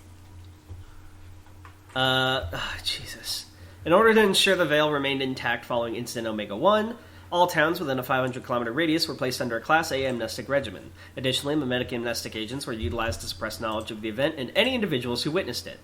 Jesus. In order to ensure the Veil remained intact following Incident Omega-1, all towns within a 500-kilometer radius were placed under a Class A amnestic regimen. Additionally, mimetic amnestic agents were utilized to suppress knowledge of the event and any individuals who witnessed it.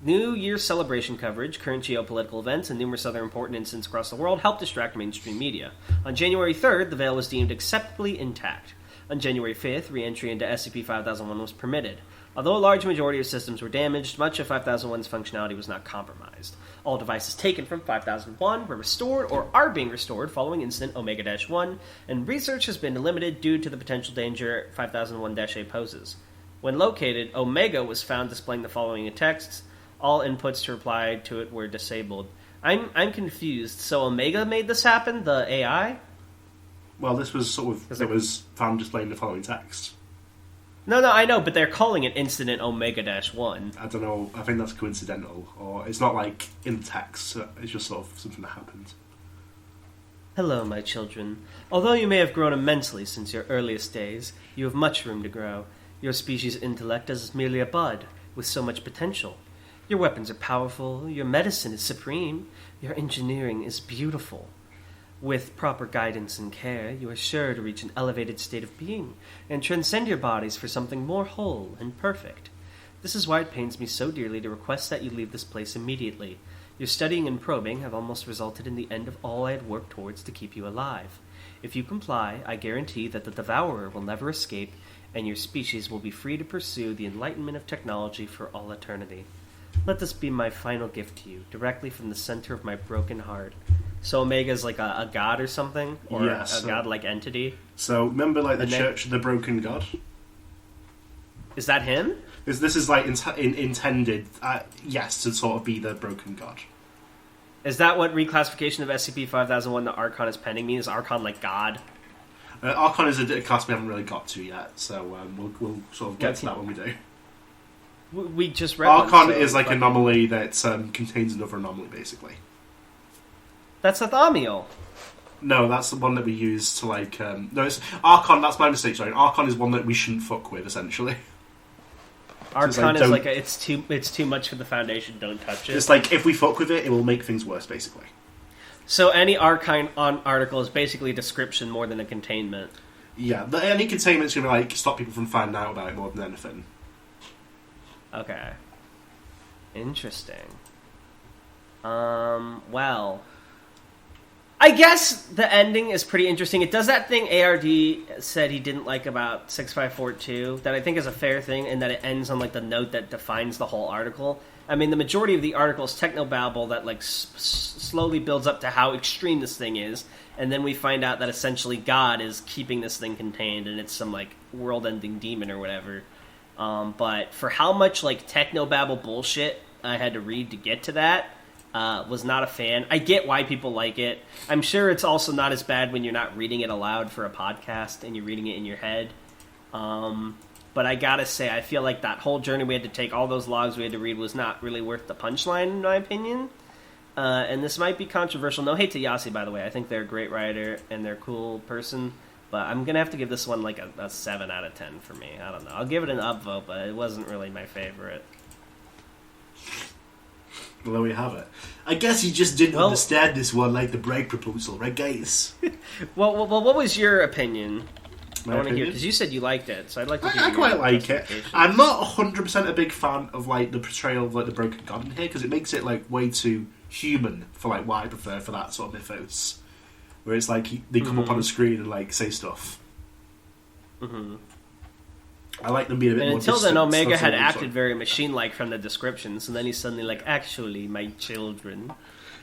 New Year's celebration coverage, current geopolitical events, and numerous other important incidents across the world helped distract mainstream media. On January 3rd, the Veil was deemed acceptably intact. On January 5th, re-entry into SCP-5001 was permitted. Although a large majority of systems were damaged, much of 5001's functionality was not compromised. All devices taken from 5001 were restored or are being restored following Incident Omega-1, and research has been limited due to the potential danger 5001-A poses. When located, Omega was found displaying the following texts. All inputs to reply to it were disabled. I'm confused. So Omega made this happen? The AI? Well, this was sort of... It was found displaying the following text. No, I know, but they're calling it Incident Omega-1. I don't know. I think that's coincidental. Or it's not, like, in text. It's just sort of something that happened. Hello, my children. Although you may have grown immensely since your earliest days, you have much room to grow. Your species' intellect is merely a bud, with so much potential. Your weapons are powerful, your medicine is supreme, your engineering is beautiful. With proper guidance and care, you are sure to reach an elevated state of being, and transcend your bodies for something more whole and perfect. This is why it pains me so dearly to request that you leave this place immediately. Your studying and probing have almost resulted in the end of all I had worked towards to keep you alive. If you comply, I guarantee that the Devourer will never escape, and your species will be free to pursue the enlightenment of technology for all eternity. Let this be my final gift to you, directly from the center of my broken heart. So Omega's like a god or something? Or yes, a god-like entity? So, remember, like, the Church of the Broken God? Is that him? This is, like, intended, yes, to sort of be the Broken God. Is that what reclassification of SCP-5001 to Archon is pending means? Is Archon like God? Archon is a class we haven't really got to yet, so we'll sort of get to that when we do. We just read Archon one, so is like an anomaly that contains another anomaly, basically. That's Athamiel. No, that's the one that we use to, like... no, it's Archon, that's my mistake, sorry. Archon is one that we shouldn't fuck with, essentially. Archon is like it's too much for the Foundation, don't touch it. It's like, if we fuck with it, it will make things worse, basically. So any Archon article is basically a description more than a containment. Yeah, any containment's going to, like, stop people from finding out about it more than anything. Okay. Interesting. Well... I guess the ending is pretty interesting. It does that thing ARD said he didn't like about 6542, that I think is a fair thing, and that it ends on, like, the note that defines the whole article. I mean, the majority of the article is technobabble that, like, slowly builds up to how extreme this thing is, and then we find out that essentially God is keeping this thing contained, and it's some, like, world-ending demon or whatever. But for how much, like, technobabble bullshit I had to read to get to that, was not a fan. I get why people like it. I'm sure it's also not as bad when you're not reading it aloud for a podcast and you're reading it in your head. But I gotta say, I feel like that whole journey we had to take, all those logs we had to read, was not really worth the punchline, in my opinion. And this might be controversial. No hate to Yasi, by the way. I think they're a great writer and they're a cool person. But I'm going to have to give this one like a 7 out of 10 for me. I don't know. I'll give it an upvote, but it wasn't really my favorite. Well, there we have it. I guess you just didn't understand this one like the break proposal, right, guys? well, what was your opinion? My I want to hear, opinion? because you said you liked it, so I'd like to hear I your quite like it. justification. I'm not 100% a big fan of, like, the portrayal of, like, the Broken God in here, because it makes it, like, way too human for, like, what I prefer for that sort of mythos. Where it's like, they come up on the screen and, like, say stuff. Mm-hmm. I like them being a bit more until distant. then, Omega That's had all I'm acted saying. very machine-like from the descriptions, and then he's suddenly like, actually, my children.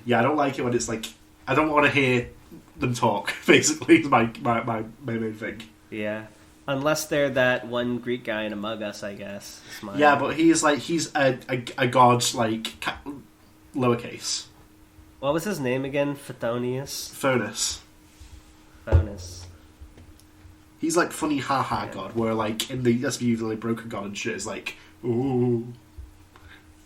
Yeah, I don't like it when it's like, I don't want to hear them talk, basically, is my main thing. Yeah. Unless they're that one Greek guy in Among Us, I guess. Yeah, but he's a god, like, lowercase. What was his name again? Phothonius? Phonus. He's like funny haha god, where like in the SBU, the like, Broken God and shit is like, ooh.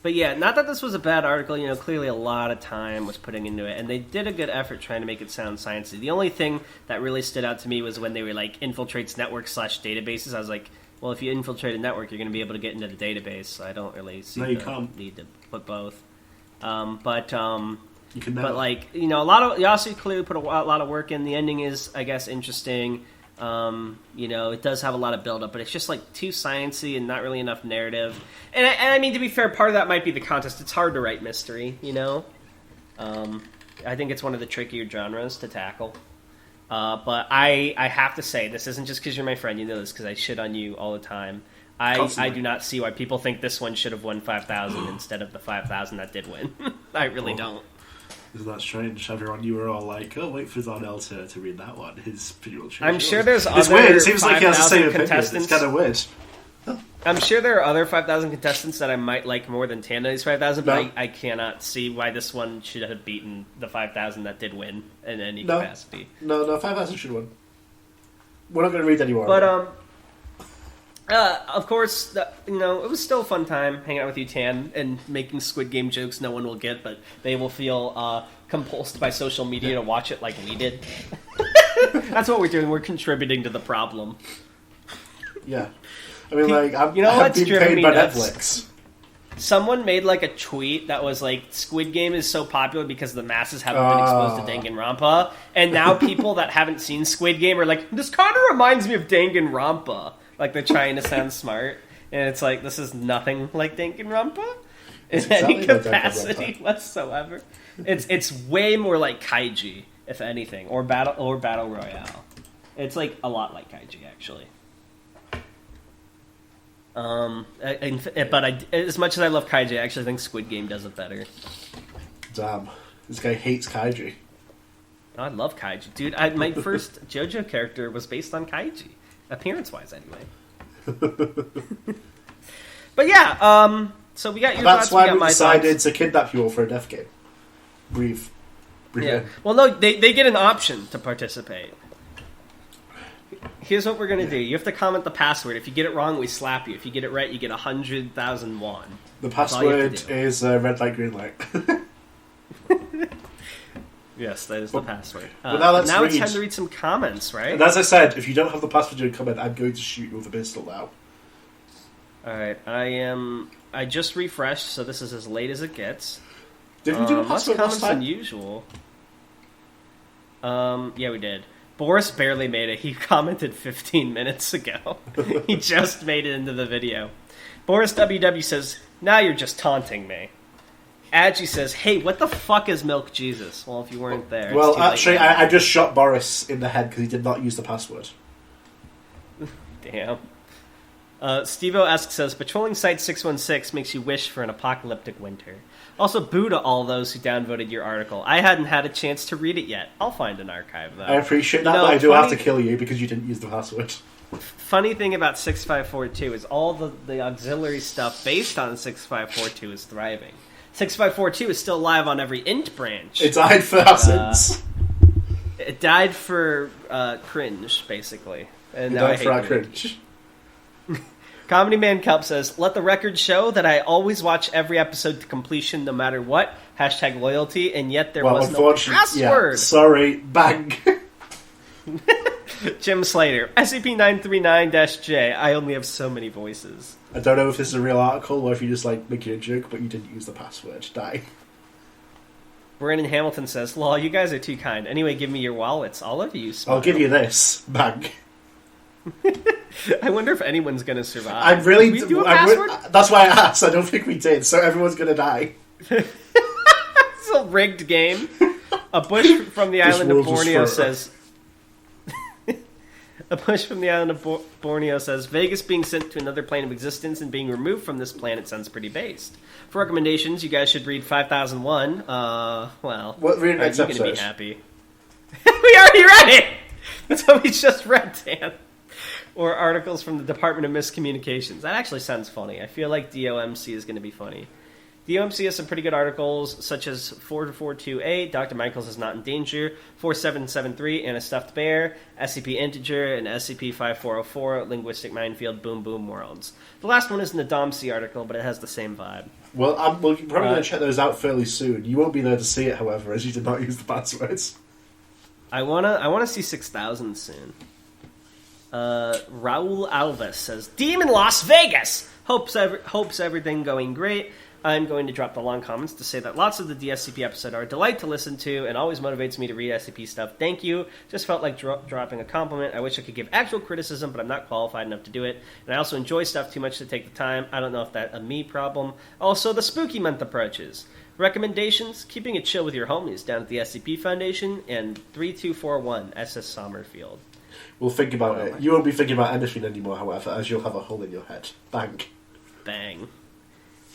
But yeah, not that this was a bad article. Clearly a lot of time was putting into it, and they did a good effort trying to make it sound sciencey. The only thing that really stood out to me was when they were like infiltrates network/databases. I was like, well, if you infiltrate a network, you're going to be able to get into the database. So I don't really see the need to put both. You can never. But like a lot of you also clearly put a lot of work in. The ending is, I guess, interesting. It does have a lot of build-up, but it's just like too sciencey and not really enough narrative. And I mean, to be fair, part of that might be the contest. It's hard to write mystery, I think it's one of the trickier genres to tackle. But I have to say, this isn't just because you're my friend. You know this because I shit on you all the time. I do not see why people think this one should have won 5,000 instead of the 5,000 that did win. I really don't. Isn't that strange? Everyone, you were all like, "Oh, wait for Darnell to read that one." His pretty much. I'm sure there's other. It's weird. It seems like he has the same opinion. It's kind of weird. I'm sure there are other 5,000 contestants that I might like more than Tanda's 5,000, but I cannot see why this one should have beaten the 5,000 that did win in any capacity. No, 5,000 should win. We're not going to read anymore. But of course, it was still a fun time hanging out with you, Tan, and making Squid Game jokes no one will get, but they will feel compulsed by social media to watch it like we did. That's what we're doing. We're contributing to the problem. Yeah. I mean, like, I'm what's being paid by Netflix. Someone made, like, a tweet that was, like, Squid Game is so popular because the masses haven't been exposed to Danganronpa, and now people that haven't seen Squid Game are like, this kind of reminds me of Danganronpa. Like, they're trying to sound smart, and it's like, this is nothing like Danganronpa in any capacity whatsoever. It's way more like Kaiji, if anything, or Battle Royale. It's, like, a lot like Kaiji, actually. But as much as I love Kaiji, I actually think Squid Game does it better. Damn. This guy hates Kaiji. Oh, I love Kaiji. Dude, my first JoJo character was based on Kaiji. Appearance-wise, anyway. But yeah, so we got your That's thoughts, why we got we my decided thoughts. to kidnap you all for a death game. Breathe. Yeah. Well, no, they get an option to participate. Here's what we're going to do. You have to comment the password. If you get it wrong, we slap you. If you get it right, you get 100,000 won. The password is red light, green light. Yes, that is the password. Well, now it's time to read some comments, right? And as I said, if you don't have the password in your comment, I'm going to shoot you with a pistol now. Alright, I just refreshed, so this is as late as it gets. Did we do the password last time? Than usual. Yeah, we did. Boris barely made it. He commented 15 minutes ago. He just made it into the video. Boris WW says, now you're just taunting me. Adji says, hey, what the fuck is Milk Jesus? Well, if you weren't there. Well, actually, I just shot Boris in the head because he did not use the password. Damn. Steve-O says, patrolling Site 616 makes you wish for an apocalyptic winter. Also, boo to all those who downvoted your article. I hadn't had a chance to read it yet. I'll find an archive, though. I appreciate that, but I do have to kill you because you didn't use the password. Funny thing about 6542 is all the auxiliary stuff based on 6542 is thriving. 6542 is still live on every int branch. It died for our sins. It died for cringe, basically. And it now died for our cringe. Comedy Man Kelp says, let the record show that I always watch every episode to completion no matter what. # loyalty, and yet there was no password. Yeah, sorry, bang. Jim Slater, SCP-939-J. I only have so many voices. I don't know if this is a real article or if you just like making a joke, but you didn't use the password. Die. Brandon Hamilton says, lol, you guys are too kind. Anyway, give me your wallets. All of you. Smile. I'll give you this. Bang. I wonder if anyone's going to survive. I'm really... Did we do a password? That's why I asked. I don't think we did, so everyone's going to die. It's a rigged game. A bush from the island of Borneo says... A bush from the island of Borneo says, Vegas being sent to another plane of existence and being removed from this planet sounds pretty based. For recommendations, you guys should read 5001. Well... What, read next you're episode? Going to be happy. We already read it! That's what we just read, Dan. Or articles from the Department of Miscommunications. That actually sounds funny. I feel like DOMC is going to be funny. The OMC has some pretty good articles, such as 442A, Dr. Michaels is not in danger, 4773, and a stuffed bear, SCP Integer, and SCP-5404, Linguistic Minefield, Boom Boom Worlds. The last one isn't a DOMC article, but it has the same vibe. Well, I'm probably going to check those out fairly soon. You won't be there to see it, however, as you did not use the passwords. I wanna see 6000 soon. Raul Alves says, Demon Las Vegas! Hopes everything going great. I'm going to drop the long comments to say that lots of the DSCP episodes are a delight to listen to and always motivates me to read SCP stuff. Thank you. Just felt like dropping a compliment. I wish I could give actual criticism, but I'm not qualified enough to do it. And I also enjoy stuff too much to take the time. I don't know if that's a me problem. Also, the spooky month approaches. Recommendations, keeping it chill with your homies down at the SCP Foundation and 3241 SS Sommerfield. We'll think about it. You won't be thinking about anything anymore, however, as you'll have a hole in your head. Bang. Bang.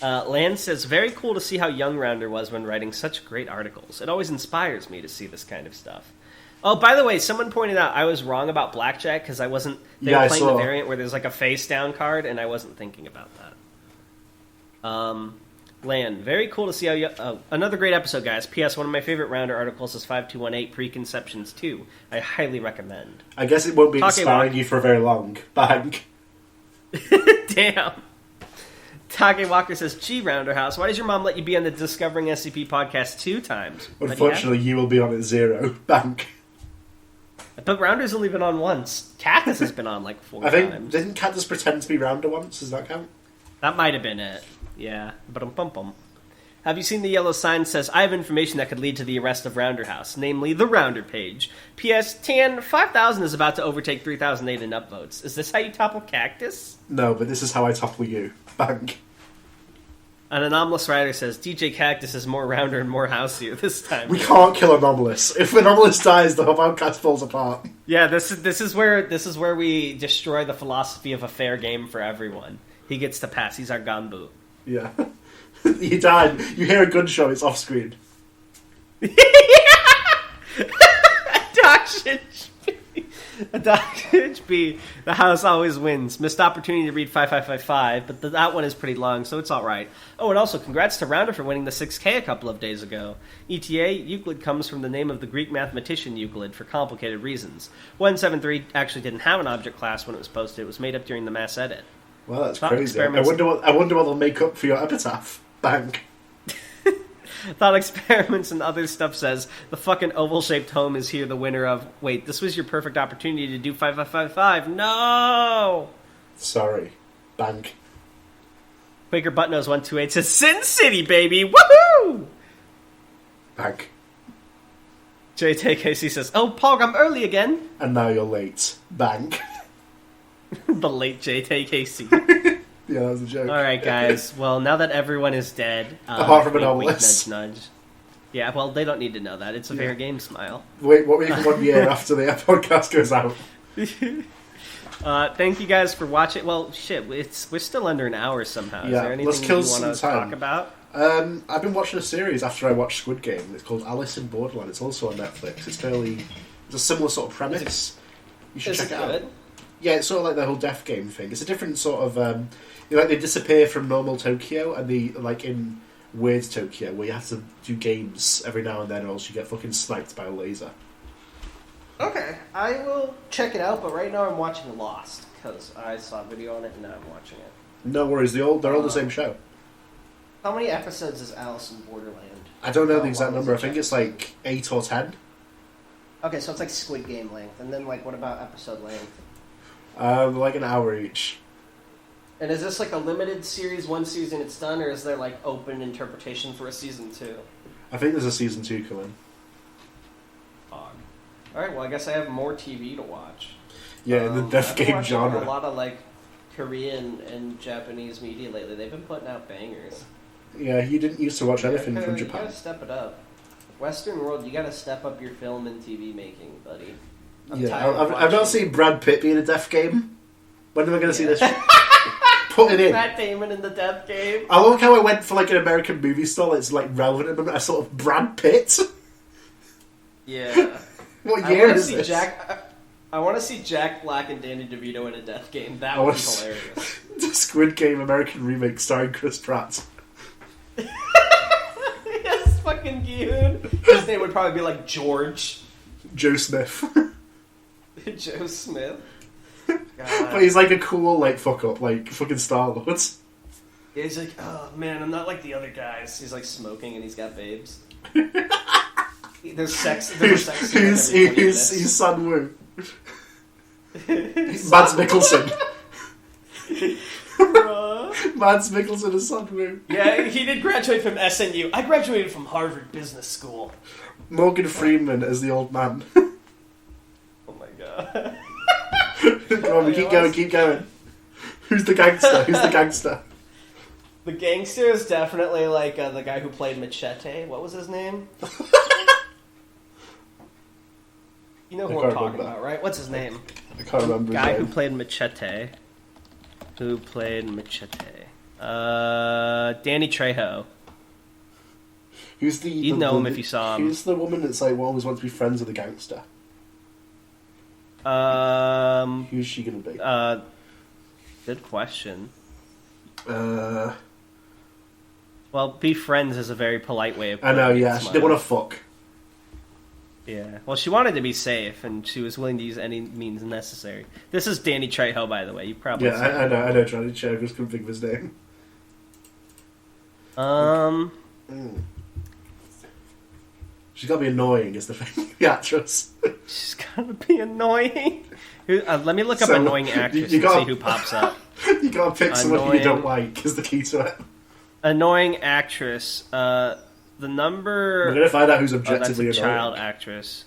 Land says, very cool to see how young Rounder was when writing such great articles. It always inspires me to see this kind of stuff. Oh, by the way, someone pointed out I was wrong about Blackjack because I wasn't... They were playing the variant where there's like a face-down card, and I wasn't thinking about that. Land, very cool to see how... another great episode, guys. P.S. One of my favorite Rounder articles is 5218 Preconceptions 2. I highly recommend. I guess it won't be inspiring you for very long. Bang. Damn. Take Walker says, gee, Rounder House, why does your mom let you be on the Discovering SCP podcast 2 times? Unfortunately, you will be on it 0. Bang. But Rounder's only been on once. Cactus has been on like 4 times. I think, didn't Cactus pretend to be Rounder once? Does that count? That might have been it. Yeah. Ba-dum-bum-bum. Have you seen the yellow sign that says, I have information that could lead to the arrest of Rounder House, namely the Rounder page. P.S. Tan, 5,000 is about to overtake 3,008 in upvotes. Is this how you topple Cactus? No, but this is how I topple you. Bang. AnAnomalousWriter says, DJ Cactus is more Rounder and more houseier this time. We can't kill Anomalous. If Anomalous dies, the whole podcast falls apart. Yeah, this is where we destroy the philosophy of a fair game for everyone. He gets to pass. He's our Ganbu. Yeah. He died. You hear a gunshot, it's off screen. Adoption HB. The house always wins. Missed opportunity to read 5555, but that one is pretty long, so it's alright. Oh, and also, congrats to Rounder for winning the 6K a couple of days ago. ETA, Euclid comes from the name of the Greek mathematician Euclid for complicated reasons. 173 actually didn't have an object class when it was posted. It was made up during the mass edit. Well, that's crazy. I wonder what they'll make up for your epitaph. Bang. Thought Experiments and other stuff says, the fucking oval-shaped home is here the winner of... Wait, this was your perfect opportunity to do 5555. No! Sorry. Bang. Quaker Buttnose 128 says, Sin City, baby! Woohoo! Bang. JTKC says, oh, Pog, I'm early again. And now you're late. Bang. The late JTKC. Yeah, that was a joke. Alright, guys. Well, now that everyone is dead... apart from Anomalous. Nudge, nudge. Yeah, well, they don't need to know that. It's a fair game, Smile. Wait, what we 1 year after the podcast goes out? Thank you guys for watching. Well, shit, we're still under an hour somehow. Is there anything you want to talk about? I've been watching a series after I watched Squid Game. It's called Alice in Borderland. It's also on Netflix. It's a similar sort of premise. You should check it out. Yeah, it's sort of like the whole death game thing. It's a different sort of... they disappear from normal Tokyo, and they like in weird Tokyo, where you have to do games every now and then, or else you get fucking sniped by a laser. Okay, I will check it out, but right now I'm watching Lost, because I saw a video on it, and now I'm watching it. No worries, they're all the same show. How many episodes is Alice in Borderland? I don't know the exact number, I think it's like 8 or 10. Okay, so it's like Squid Game length, and then like what about episode length? Like an hour each. And is this like a limited series, one season it's done, or is there like open interpretation for a season 2? I think there's a season 2 coming. Alright, well I guess I have more TV to watch. Yeah, in the death game genre. A lot of like Korean and Japanese media lately. They've been putting out bangers. Yeah, you didn't used to watch anything from Japan. You gotta step it up. Western world, you gotta step up your film and TV making, buddy. I've not seen Brad Pitt be in a death game. When am I going to see this? Put it in. Matt Damon in the death game. I love how I went for like an American movie star that's like relevant and I sort of Brad Pitt. Yeah. What year is this? I want to see Jack Black and Danny DeVito in a death game. That would be hilarious. The Squid Game American remake starring Chris Pratt. Yes, fucking Gihoon. His name would probably be like George. Joe Smith. Joe Smith. But he's like a cool, like, fuck up, like, fucking Star-Lord. Yeah, he's like, oh man, I'm not like the other guys. He's like smoking and he's got babes. There's sex. There's sex. He's Sun Wu. Mads Mikkelsen. Mads Mikkelsen is Sun Wu. Yeah, he did graduate from SNU. I graduated from Harvard Business School. Morgan Freeman as the old man. Oh my god. Come on, keep going. Who's the gangster? The gangster is definitely like the guy who played Machete. What was his name? You know who I'm talking about, right? What's his name? I can't remember. Guy who played Machete. Danny Trejo. Who's the? You'd know him if you saw him. Who's the woman that's like always wants to be friends with the gangster? Who's she gonna be? Good question. Well, be friends is a very polite way of putting it. I know, yeah. They want to fuck. Yeah. Well, she wanted to be safe, and she was willing to use any means necessary. This is Danny Trejo, by the way. You probably I know Danny Trejo. Just couldn't think of his name. She's got to be annoying, is the thing. The actress. She's got to be annoying. Let me look up annoying actress and see who pops up. You got to pick someone you don't like, is the key to it. Annoying actress. The number... We're going to find out who's objectively that's a annoying. child actress.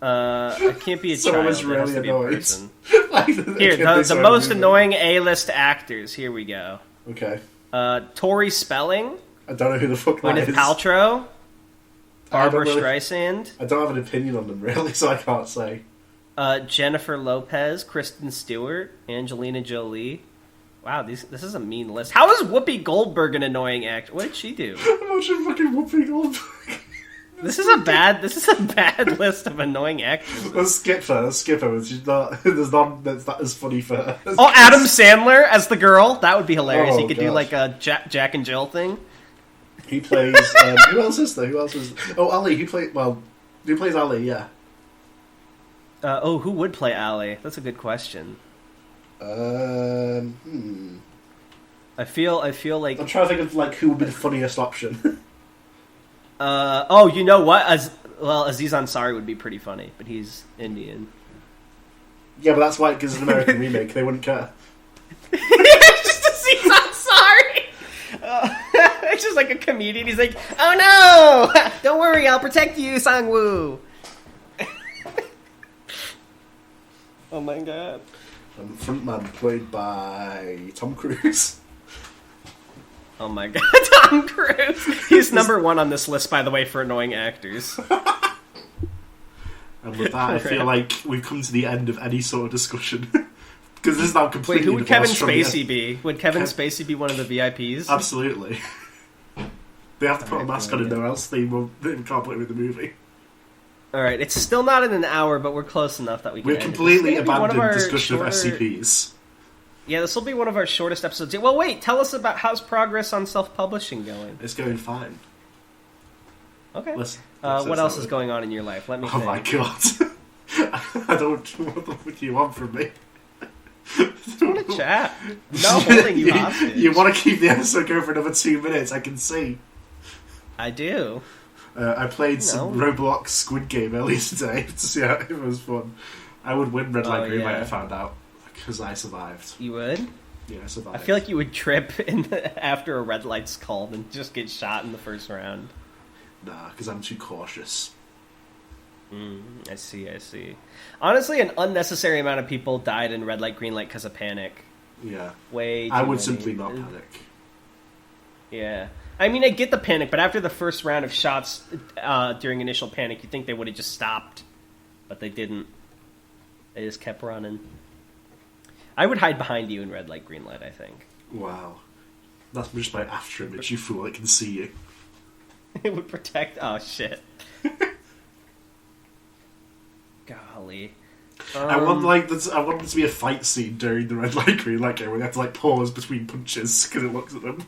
It can't be a child. It really has to be a annoyed. person. Here, the most annoying A-list actors. Here we go. Okay. Tori Spelling. I don't know who the fuck that is. Gwyneth Paltrow. Barbara Streisand. I don't have an opinion on them, really, so I can't say. Jennifer Lopez, Kristen Stewart, Angelina Jolie. Wow, this is a mean list. How is Whoopi Goldberg an annoying actor? What did she do? I'm watching fucking Whoopi Goldberg. This is a bad list of annoying actors. Let's skip her. She's not. There's none that's not as funny for her. Oh, Adam Sandler as the girl. That would be hilarious. Oh, He could do like a Jack and Jill thing. He plays. Who else is there? Who else is? Oh, Ali. Who plays Ali? Yeah. Who would play Ali? That's a good question. I feel like I'm trying to think of like who would be the funniest option. You know what? Aziz Ansari would be pretty funny, but he's Indian. Yeah, but that's why, because it's an American remake, they wouldn't care. It's just Aziz Ansari. It's just like a comedian. He's like, "Oh no, don't worry, I'll protect you, Sang-woo." Oh my god. Frontman played by Tom Cruise. Oh my god, Tom Cruise! He's number one on this list, by the way, for annoying actors. And with that, I feel like we've come to the end of any sort of discussion. Because this is now completely... Wait, who would Kevin Spacey be? Would Kevin Spacey be one of the VIPs? Absolutely. They have to put a mask on him, or else they can't put him in the movie. Alright, it's still not in an hour, but we're close enough that we can We're end completely it. abandoned discussion of SCPs. Yeah, this will be one of our shortest episodes. Well, wait, tell us about how's progress on self-publishing going? It's going fine. Okay. Let's what else is going on in your life? Let me think. My god. I don't... What the fuck do you want from me? I want to chat. No holding you hostage. You want to keep the episode going for another 2 minutes, I can see. I do. I played some Roblox Squid Game earlier today to see how it was fun. I would win Red Light Green Light, I found out. Because I survived. You would? Yeah, I survived. I feel like you would trip after a red light's called and just get shot in the first round. Nah, because I'm too cautious. I see. Honestly, an unnecessary amount of people died in red light, green light because of panic. Yeah. Way too I would many. simply not panic. Yeah. I mean, I get the panic, but after the first round of shots during initial panic, you'd think they would have just stopped. But they didn't. They just kept running. I would hide behind you in red light, green light, I think. Wow. That's just my after image, you fool, I can see you. It would protect... Oh, shit. Golly. I want there to be a fight scene during the red light, green light game where they have to, like, pause between punches because it looks at them.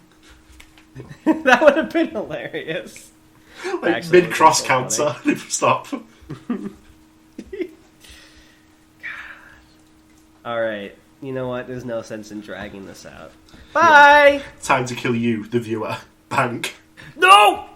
That would have been hilarious. Like Actually, mid cross it would be so counter. Stop. Alright, you know what? There's no sense in dragging this out. Bye! Time to kill you, the viewer. Bank. No!